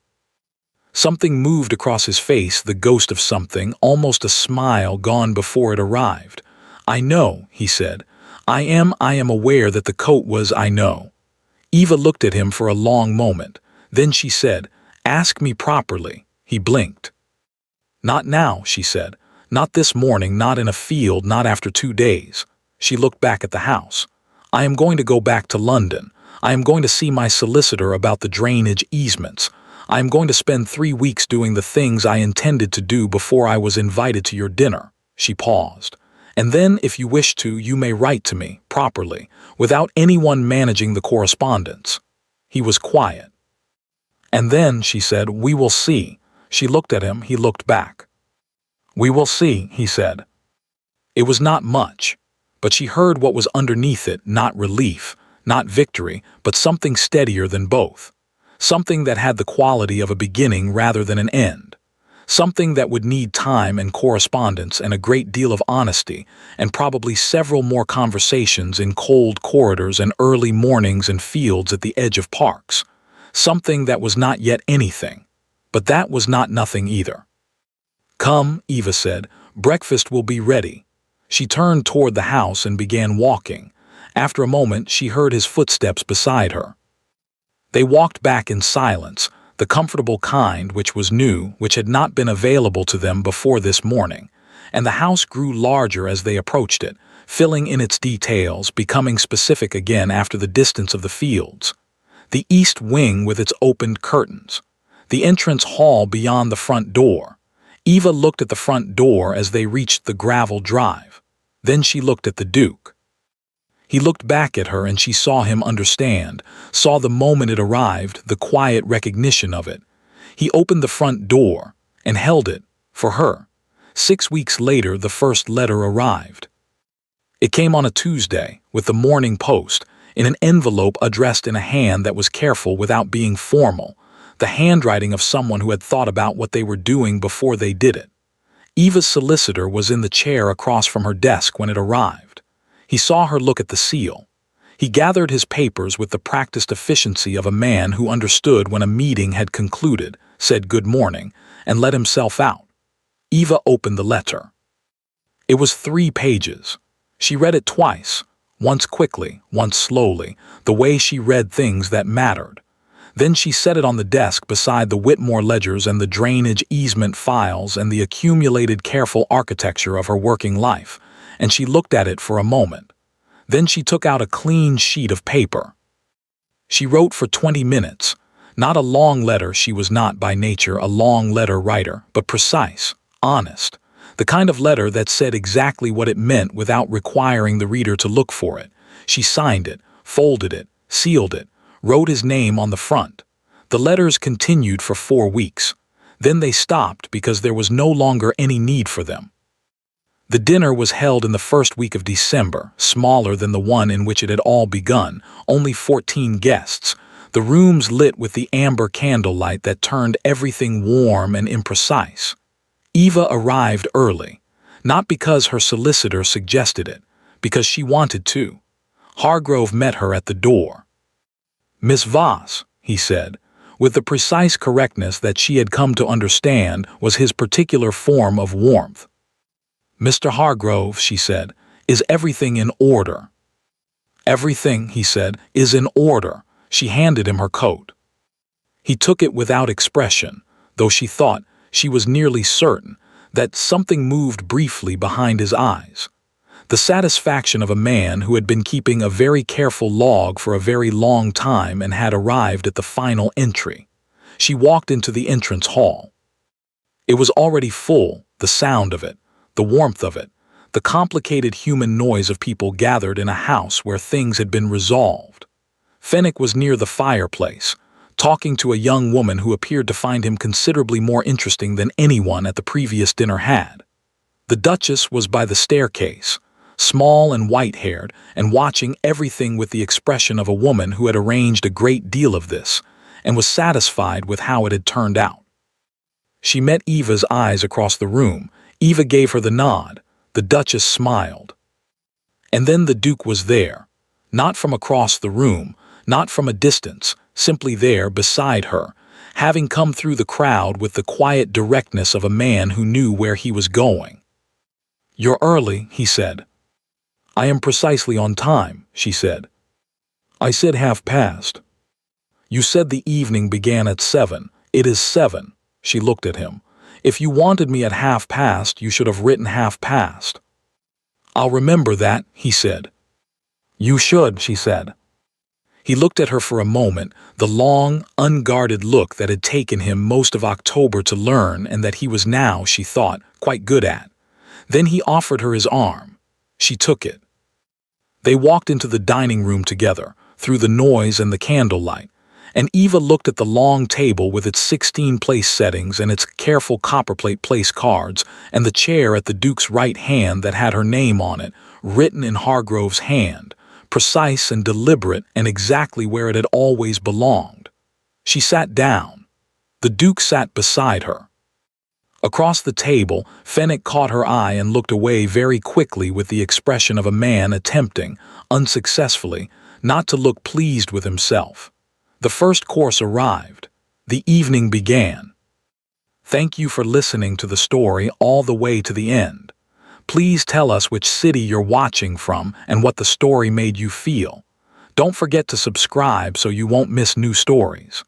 Something moved across his face, the ghost of something, almost a smile gone before it arrived. I know, he said. I am aware that the coat was, I know. Eva looked at him for a long moment. Then she said, Ask me properly. He blinked. Not now, she said. Not this morning, not in a field, not after 2 days. She looked back at the house. I am going to go back to London. I am going to see my solicitor about the drainage easements. I am going to spend 3 weeks doing the things I intended to do before I was invited to your dinner. She paused. And then, if you wish to, you may write to me, properly, without anyone managing the correspondence. He was quiet. And then, she said, we will see. She looked at him, he looked back. We will see, he said. It was not much, but she heard what was underneath it, not relief, not victory, but something steadier than both. Something that had the quality of a beginning rather than an end. Something that would need time and correspondence and a great deal of honesty, and probably several more conversations in cold corridors and early mornings in fields at the edge of parks. Something that was not yet anything, but that was not nothing either. Come, Eva said, breakfast will be ready. She turned toward the house and began walking. After a moment, she heard his footsteps beside her. They walked back in silence, the comfortable kind which was new, which had not been available to them before this morning, and the house grew larger as they approached it, filling in its details, becoming specific again after the distance of the fields. The east wing with its opened curtains. The entrance hall beyond the front door. Eva looked at the front door as they reached the gravel drive. Then she looked at the Duke. He looked back at her and she saw him understand, saw the moment it arrived, the quiet recognition of it. He opened the front door and held it for her. 6 weeks later, the first letter arrived. It came on a Tuesday with the Morning Post, in an envelope addressed in a hand that was careful without being formal, the handwriting of someone who had thought about what they were doing before they did it. Eva's solicitor was in the chair across from her desk when it arrived. He saw her look at the seal. He gathered his papers with the practiced efficiency of a man who understood when a meeting had concluded, said good morning, and let himself out. Eva opened the letter. It was 3 pages. She read it twice. Once quickly, once slowly, the way she read things that mattered. Then she set it on the desk beside the Whitmore ledgers and the drainage easement files and the accumulated careful architecture of her working life, and she looked at it for a moment. Then she took out a clean sheet of paper. She wrote for 20 minutes. Not a long letter, she was not by nature a long letter writer, but precise, honest. The kind of letter that said exactly what it meant without requiring the reader to look for it. She signed it, folded it, sealed it, wrote his name on the front. The letters continued for 4 weeks. Then they stopped because there was no longer any need for them. The dinner was held in the first week of December, smaller than the one in which it had all begun, only 14 guests, the rooms lit with the amber candlelight that turned everything warm and imprecise. Eva arrived early, not because her solicitor suggested it, because she wanted to. Hargrove met her at the door. "Miss Voss," he said, with the precise correctness that she had come to understand was his particular form of warmth. "Mr. Hargrove," she said, "is everything in order?" "Everything," he said, "is in order." She handed him her coat. He took it without expression, though she thought, she was nearly certain, that something moved briefly behind his eyes. The satisfaction of a man who had been keeping a very careful log for a very long time and had arrived at the final entry. She walked into the entrance hall. It was already full, the sound of it, the warmth of it, the complicated human noise of people gathered in a house where things had been resolved. Fenwick was near the fireplace, talking to a young woman who appeared to find him considerably more interesting than anyone at the previous dinner had. The Duchess was by the staircase, small and white-haired, and watching everything with the expression of a woman who had arranged a great deal of this, and was satisfied with how it had turned out. She met Eva's eyes across the room. Eva gave her the nod. The Duchess smiled. And then the Duke was there, not from across the room, not from a distance, simply there beside her, having come through the crowd with the quiet directness of a man who knew where he was going. "You're early," he said. "I am precisely on time," she said. "I said 1:30. "You said the evening began at 7. It is 7. She looked at him. "If you wanted me at 1:30, you should have written 1:30. "I'll remember that," he said. "You should," she said. He looked at her for a moment, the long, unguarded look that had taken him most of October to learn and that he was now, she thought, quite good at. Then he offered her his arm. She took it. They walked into the dining room together, through the noise and the candlelight, and Eva looked at the long table with its 16 place settings and its careful copperplate place cards, and the chair at the Duke's right hand that had her name on it, written in Hargrove's hand, precise and deliberate and exactly where it had always belonged. She sat down. The Duke sat beside her. Across the table, Fenwick caught her eye and looked away very quickly with the expression of a man attempting, unsuccessfully, not to look pleased with himself. The first course arrived. The evening began. Thank you for listening to the story all the way to the end. Please tell us which city you're watching from and what the story made you feel. Don't forget to subscribe so you won't miss new stories.